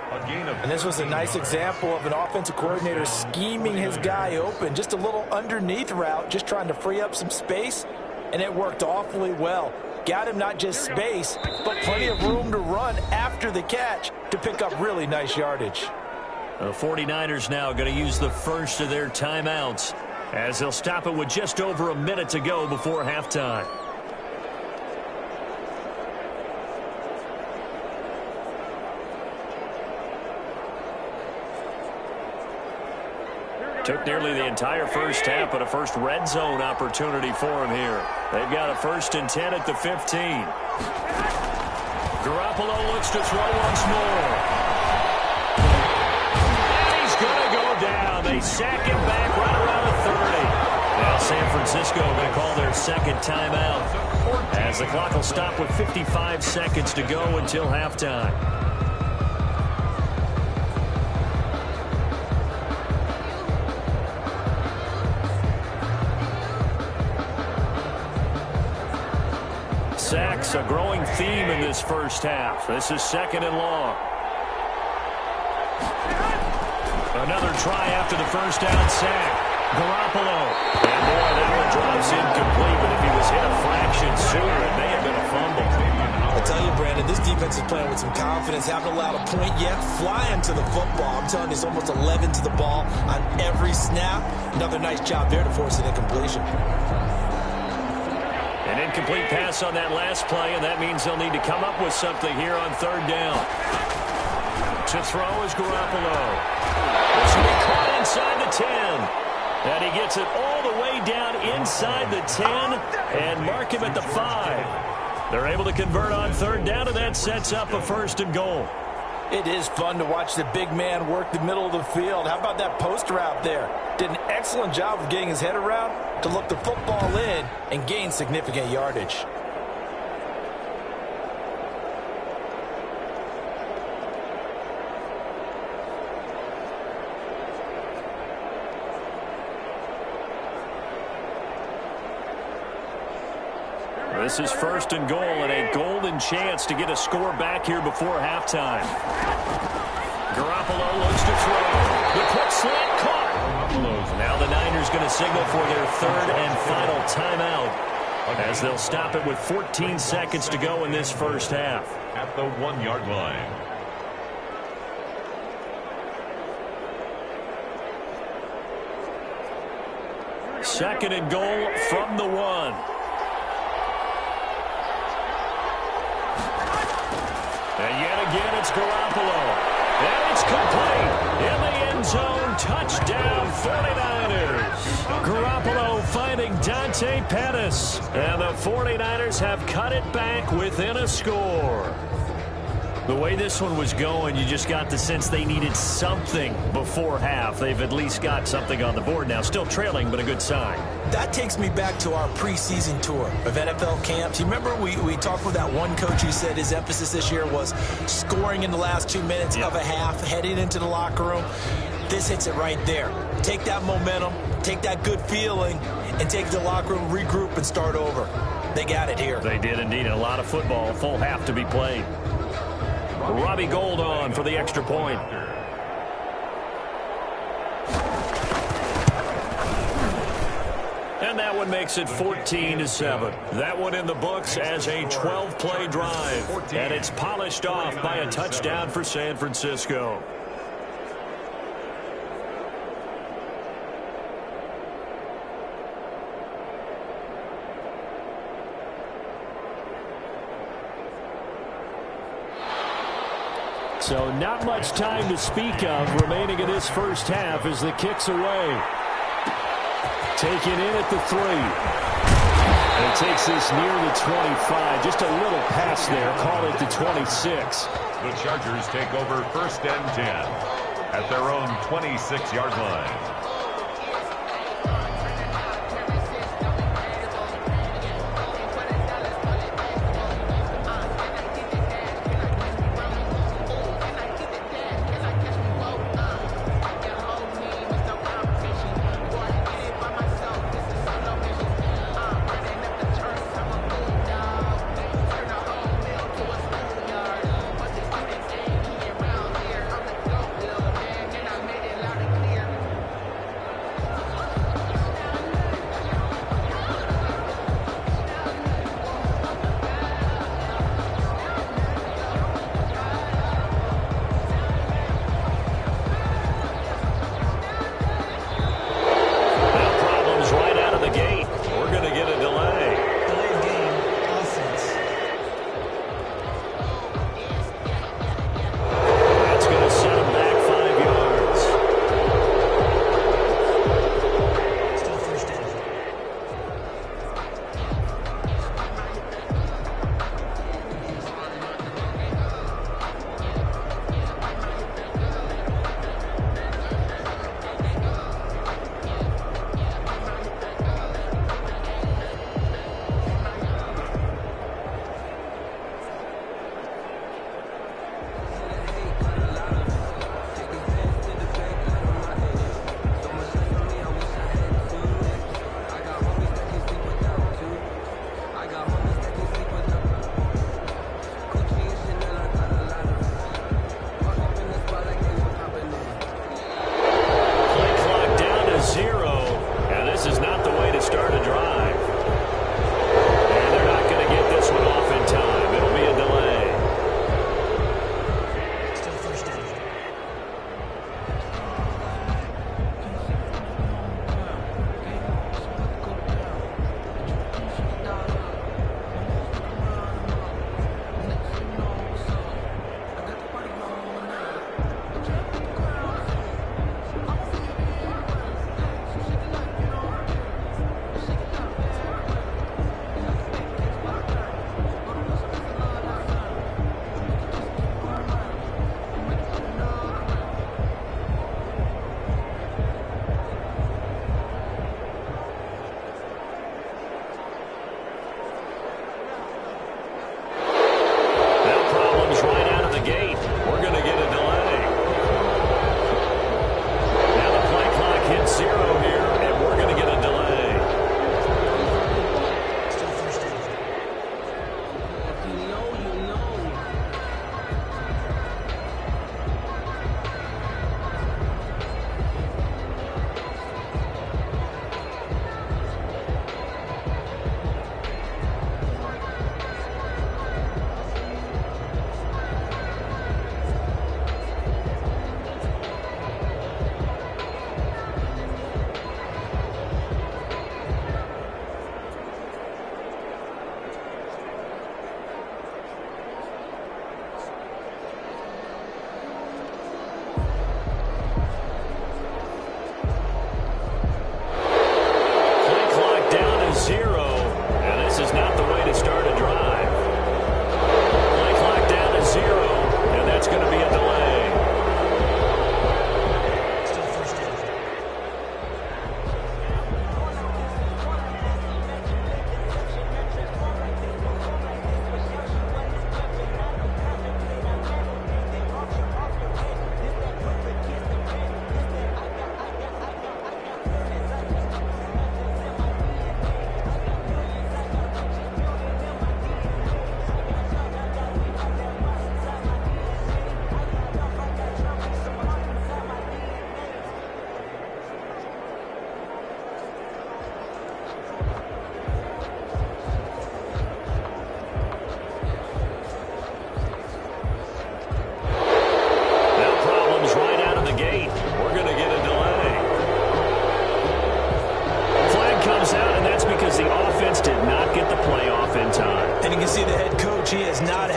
And this was a nice example of an offensive coordinator scheming his guy open. Just a little underneath route, just trying to free up some space, and it worked awfully well. got him not just space, but plenty of room to run after the catch to pick up really nice yardage. The 49ers now going to use the first of their timeouts as they'll stop it with just over a minute to go before halftime. Took nearly the entire first half, but a first red zone opportunity for him here. They've got a 1st and 10 at the 15. Garoppolo looks to throw once more. And he's going to go down. They sack him back right around the 30. Now San Francisco going to call their second timeout as the clock will stop with 55 seconds to go until halftime. Sacks, a growing theme in this first half. This is 2nd and long. Another try after the first down sack. Garoppolo. And boy, that one drops incomplete, but if he was hit a fraction sooner, it may have been a fumble. I tell you, Brandon, this defense is playing with some confidence. Haven't allowed a point yet. Flying to the football. I'm telling you, it's almost 11 to the ball on every snap. Another nice job there to force an incompletion. An incomplete pass on that last play, and that means they'll need to come up with something here on 3rd down. To throw is Garoppolo. This will be caught inside the 10. And he gets it all the way down inside the 10 and mark him at the 5. They're able to convert on 3rd down, and that sets up a 1st and goal. It is fun to watch the big man work the middle of the field. How about that post route there? Did an excellent job of getting his head around to look the football in and gain significant yardage. This is 1st and goal and a golden chance to get a score back here before halftime. Garoppolo looks to throw. The quick slant caught. Now the Niners going to signal for their 3rd and final timeout as they'll stop it with 14 seconds to go in this first half. At the 1-yard line. Second and goal from the 1. And yet again, it's Garoppolo. And it's complete. In the end zone, touchdown 49ers. Garoppolo finding Dante Pettis. And the 49ers have cut it back within a score. The way this one was going, you just got the sense they needed something before half. They've at least got something on the board now. Still trailing, but a good sign. That takes me back to our preseason tour of NFL camps. You remember we talked with that one coach who said his emphasis this year was scoring in the last 2 minutes of a half, heading into the locker room. This hits it right there. Take that momentum, take that good feeling, and take the locker room, regroup, and start over. They got it here. They did indeed. A lot of football, full half to be played. Robbie Gould on for the extra point. And that one makes it 14-7. That one in the books as a 12-play drive. And it's polished off by a touchdown for San Francisco. So not much time to speak of remaining in this first half as the kick's away. Taken in at the 3. And it takes this near the 25. Just a little pass there. Call it the 26. The Chargers take over 1st and 10 at their own 26-yard line.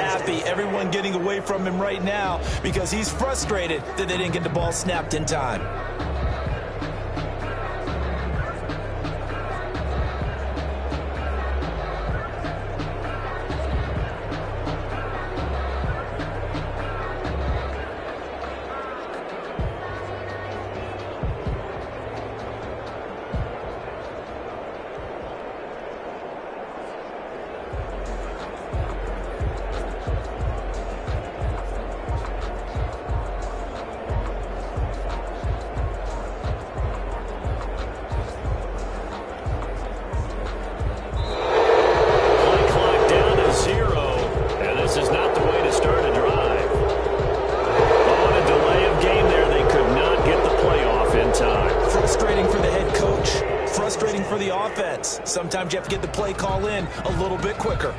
happy. Everyone getting away from him right now because he's frustrated that they didn't get the ball snapped in time. Sometimes you have to get the play call in a little bit quicker.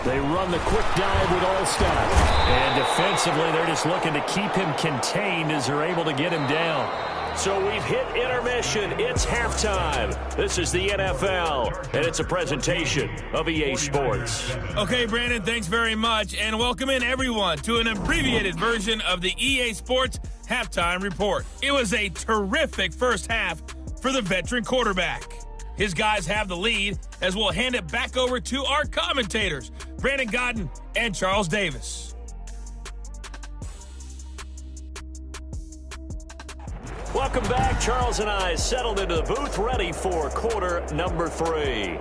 They run the quick dive with All-Star. And defensively, they're just looking to keep him contained as they're able to get him down. So we've hit intermission. It's halftime. This is the NFL, and it's a presentation of EA Sports. Okay, Brandon, thanks very much, and welcome in everyone to an abbreviated version of the EA Sports Halftime Report. It was a terrific first half for the veteran quarterback. His guys have the lead as we'll hand it back over to our commentators, Brandon Godden and Charles Davis. Welcome back. Charles and I settled into the booth, ready for quarter number 3.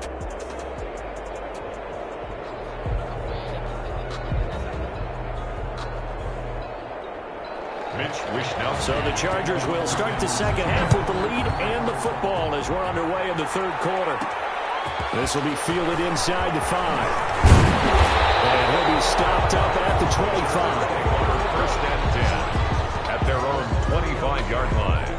So the Chargers will start the second half with the lead and the football as we're underway in the third quarter. This will be fielded inside the 5. And he'll be stopped up at the 25. First and 10 at their own 25-yard line.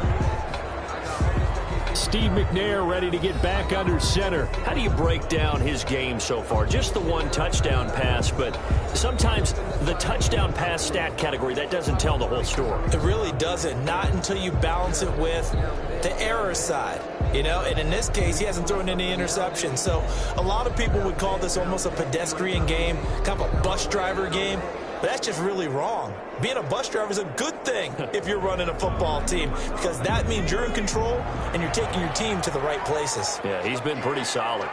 Steve McNair ready to get back under center. How do you break down his game so far? Just the one touchdown pass, but sometimes the touchdown pass stat category, that doesn't tell the whole story. It really doesn't, not until you balance it with the error side. You know, and in this case, he hasn't thrown any interceptions. So a lot of people would call this almost a pedestrian game, kind of a bus driver game. But that's just really wrong. Being a bus driver is a good thing if you're running a football team because that means you're in control and you're taking your team to the right places. Yeah, he's been pretty solid.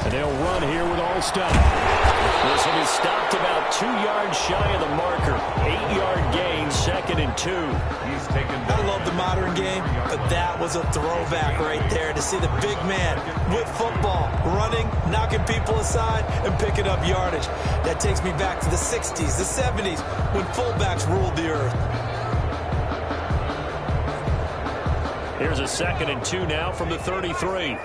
And they'll run here with All-Star. This will be stopped about 2 yards shy of the marker. 8-yard gain, 2nd and 2. He's taken. I love the modern game, but that was a throwback right there to see the big man with football, running, knocking people aside, and picking up yardage. That takes me back to the 60s, the 70s, when fullbacks ruled the earth. Here's a 2nd and 2 now from the 33.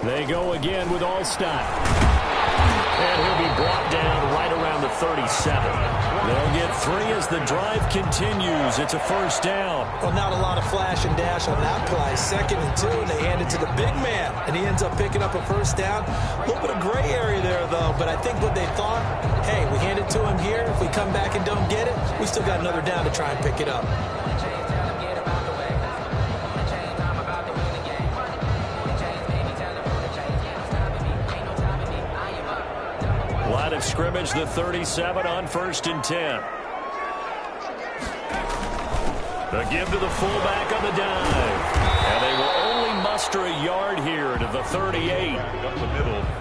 They go again with Allstott. And he'll be brought down right around the 37. They'll get 3 as the drive continues. It's a first down. Well, not a lot of flash and dash on that play. 2nd and 2, and they hand it to the big man. And he ends up picking up a first down. A little bit of gray area there, though. But I think what they thought, hey, we hand it to him here. If we come back and don't get it, we still got another down to try and pick it up. Line of scrimmage, the 37 on 1st and 10. The give to the fullback on the dive. And they will only muster a yard here to the 38.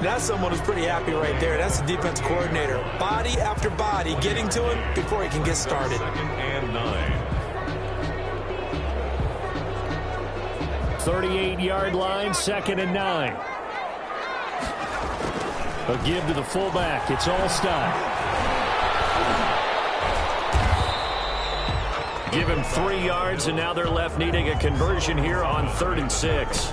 That's someone who's pretty happy right there. That's the defense coordinator. Body after body getting to him before he can get started. 2nd and 9. 38-yard line, 2nd and 9. A give to the fullback. It's Allstott. Give him 3 yards, and now they're left needing a conversion here on 3rd and 6.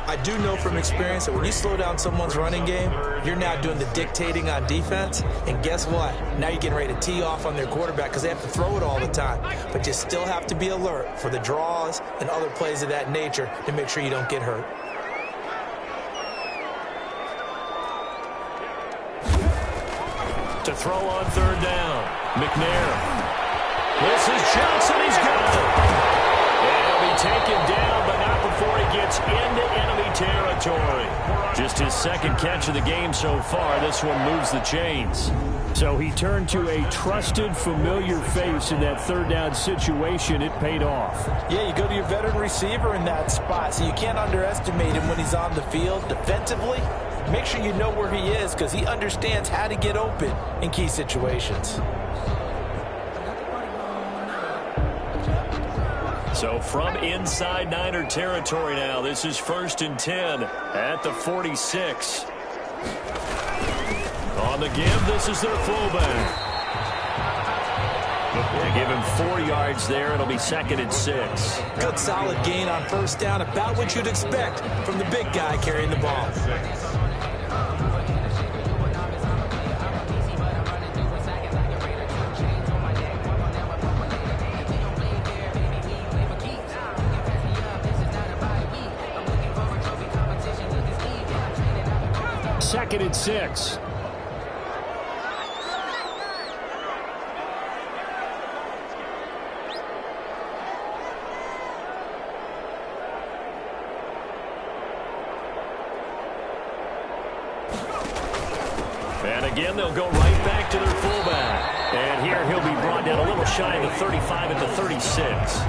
I do know from experience that when you slow down someone's running game, you're now doing the dictating on defense. And guess what? Now you're getting ready to tee off on their quarterback because they have to throw it all the time. But you still have to be alert for the draws and other plays of that nature to make sure you don't get hurt. To throw on 3rd down, McNair. This is Johnson. He's got it. And he'll be taken down, but not before he gets into enemy territory. Just his 2nd catch of the game so far. This one moves the chains. So he turned to a trusted, familiar face in that 3rd down situation. It paid off. Yeah, you go to your veteran receiver in that spot, so you can't underestimate him when he's on the field defensively. Make sure you know where he is because he understands how to get open in key situations. So from inside Niner territory now, this is 1st and 10 at the 46. On the give, this is their fullback. They give him 4 yards there. It'll be 2nd and 6. Good solid gain on 1st down, about what you'd expect from the big guy carrying the ball. Second and 6. And again, they'll go right back to their fullback. And here he'll be brought down a little shy of the 35 at the 36.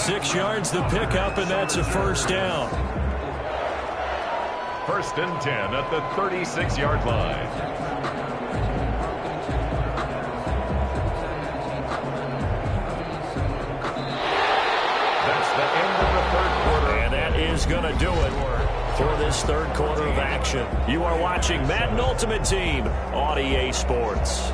6 yards the pickup, and that's a first down. 1st and 10 at the 36-yard line. That's the end of the 3rd quarter. And that is going to do it for this 3rd quarter of action. You are watching Madden Ultimate Team on EA Sports.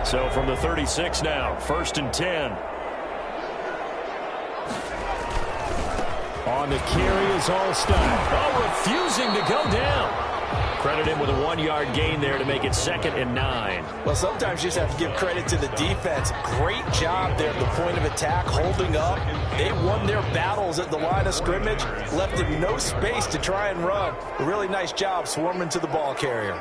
So from the 36 now, 1st and 10. On the carry is Allstott. Oh, refusing to go down. Credit him with a 1-yard gain there to make it 2nd and 9. Well, sometimes you just have to give credit to the defense. Great job there at the point of attack, holding up. They won their battles at the line of scrimmage, left him no space to try and run. A really nice job swarming to the ball carrier.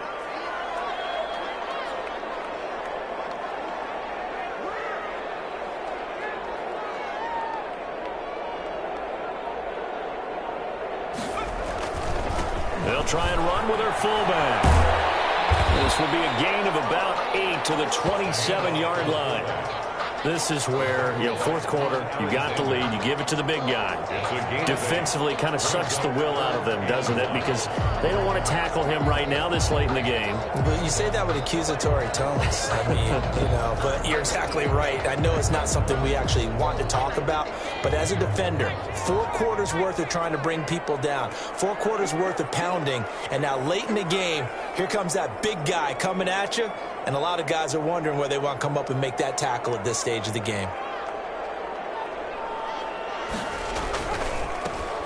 They'll try and run with their fullback. This will be a gain of about 8 to the 27-yard line. This is where, fourth quarter, you got the lead, you give it to the big guy. Defensively kind of sucks the will out of them, doesn't it? Because they don't want to tackle him right now this late in the game. But you say that with accusatory tones. I mean, but you're exactly right. I know it's not something we actually want to talk about, but as a defender, 4 quarters worth of trying to bring people down, 4 quarters worth of pounding, and now late in the game, here comes that big guy coming at you, and a lot of guys are wondering whether they want to come up and make that tackle at this stage of the game.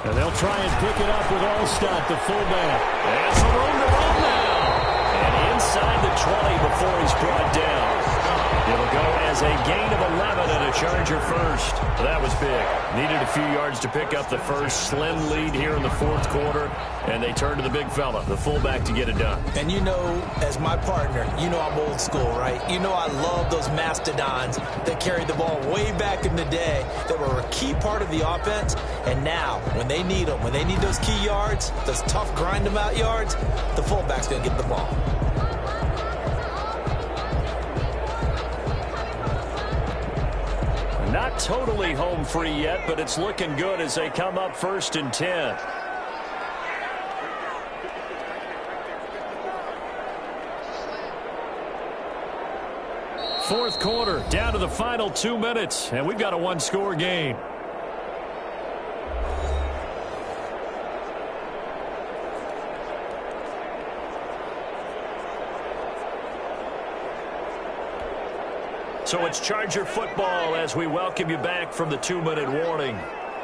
And they'll try and pick it up with Allstott, the fullback. And some room to run now. And inside the 20 before he's brought down. It'll go as a gain of 11 and a Charger first. That was big. Needed a few yards to pick up the first. Slim lead here in the fourth quarter. And they turn to the big fella, the fullback, to get it done. And as my partner, I'm old school, right? I love those mastodons that carried the ball way back in the day that were a key part of the offense. And now, when they need them, when they need those key yards, those tough grind-them-out yards, the fullback's going to get the ball. Not totally home free yet, but it's looking good as they come up 1st and 10. Fourth quarter, down to the final 2 minutes, and we've got a 1-score game. So it's Charger football as we welcome you back from the 2-minute warning.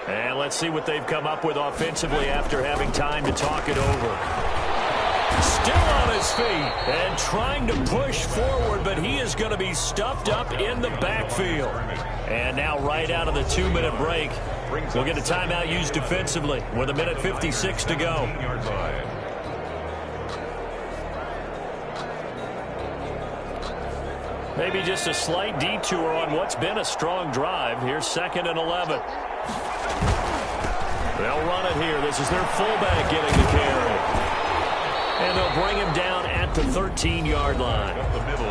And let's see what they've come up with offensively after having time to talk it over. Still on his feet and trying to push forward, but he is going to be stuffed up in the backfield. And now right out of the 2-minute break, we'll get a timeout used defensively with 1:56 to go. Maybe just a slight detour on what's been a strong drive. Here's 2nd and 11. They'll run it here. This is their fullback getting the carry. And they'll bring him down at the 13-yard line.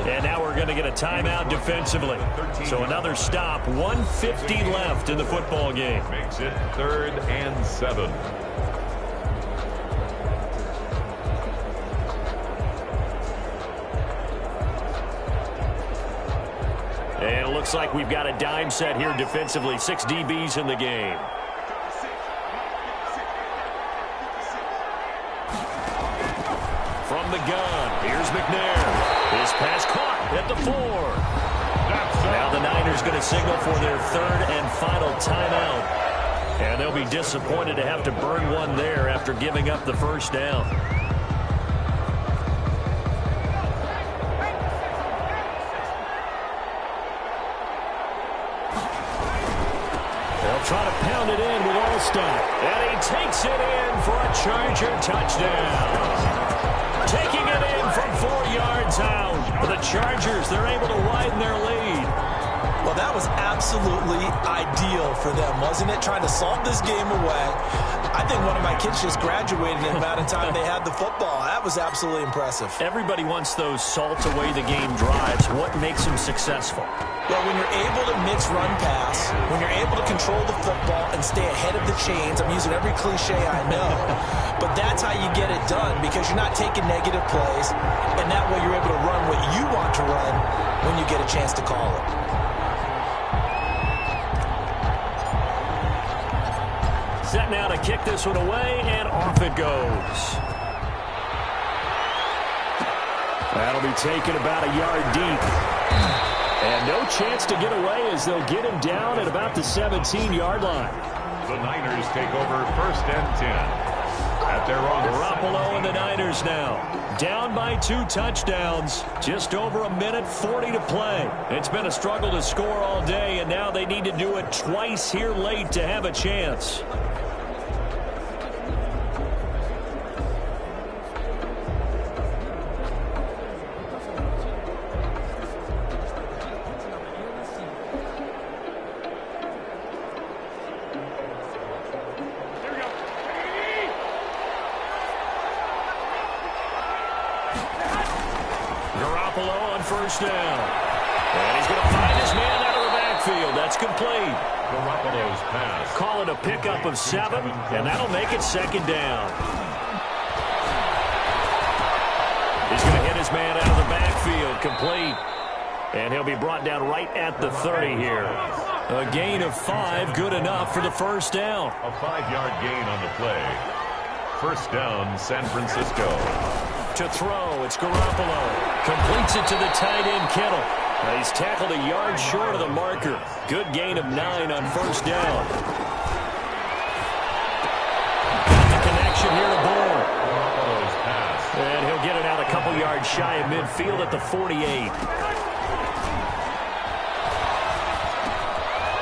And now we're going to get a timeout defensively. So another stop. 1:50 left in the football game. Makes it 3rd and 7. And it looks like we've got a dime set here defensively. 6 DBs in the game. From the gun, here's McNair. His pass caught at the 4. Now the Niners going to signal for their 3rd and final timeout. And they'll be disappointed to have to burn one there after giving up the first down. They'll try to pound it in with Allstott. And he takes it in for a Charger touchdown. Taking it in from 4 yards out. The Chargers, they're able to widen their lead. Well, that was absolutely ideal for them, wasn't it? Trying to salt this game away. I think one of my kids just graduated in the amount of time they had the football. That was absolutely impressive. Everybody wants those salt away the game drives. What makes them successful? Well, when you're able to mix run pass, when you're able to control the football and stay ahead of the chains, I'm using every cliche I know, but that's how you get it done because you're not taking negative plays, and that way you're able to run what you want to run when you get a chance to call it. Set now to kick this one away, and off it goes. That'll be taken about a yard deep. And no chance to get away as they'll get him down at about the 17-yard line. The Niners take over 1st and 10. At their own. Garoppolo and the Niners now. Down by 2 touchdowns. Just over 1:40 to play. It's been a struggle to score all day, and now they need to do it twice here late to have a chance. Garoppolo on 1st down. And he's going to find his man out of the It's complete. Garoppolo's pass. Call it a pickup of 7, and that'll make it second down. He's going to hit his man out of the backfield, complete. And he'll be brought down right at the 30 here. A gain of 5, good enough for the first down. A 5-yard gain on the play. First down, San Francisco. To throw, it's Garoppolo. Completes it to the tight end, Kittle. He's tackled a yard short of the marker. Good gain of 9 on first down. Got the connection here to Bourne. Garoppolo's pass. And he'll get it out a couple yards shy of midfield at the 48.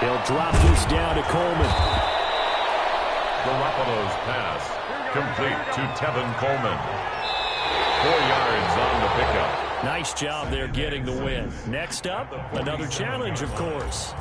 He'll drop this down to Coleman. Garoppolo's pass. Complete to Tevin Coleman. 4 yards on the pickup. Nice job there getting the win. Next up, another challenge, of course.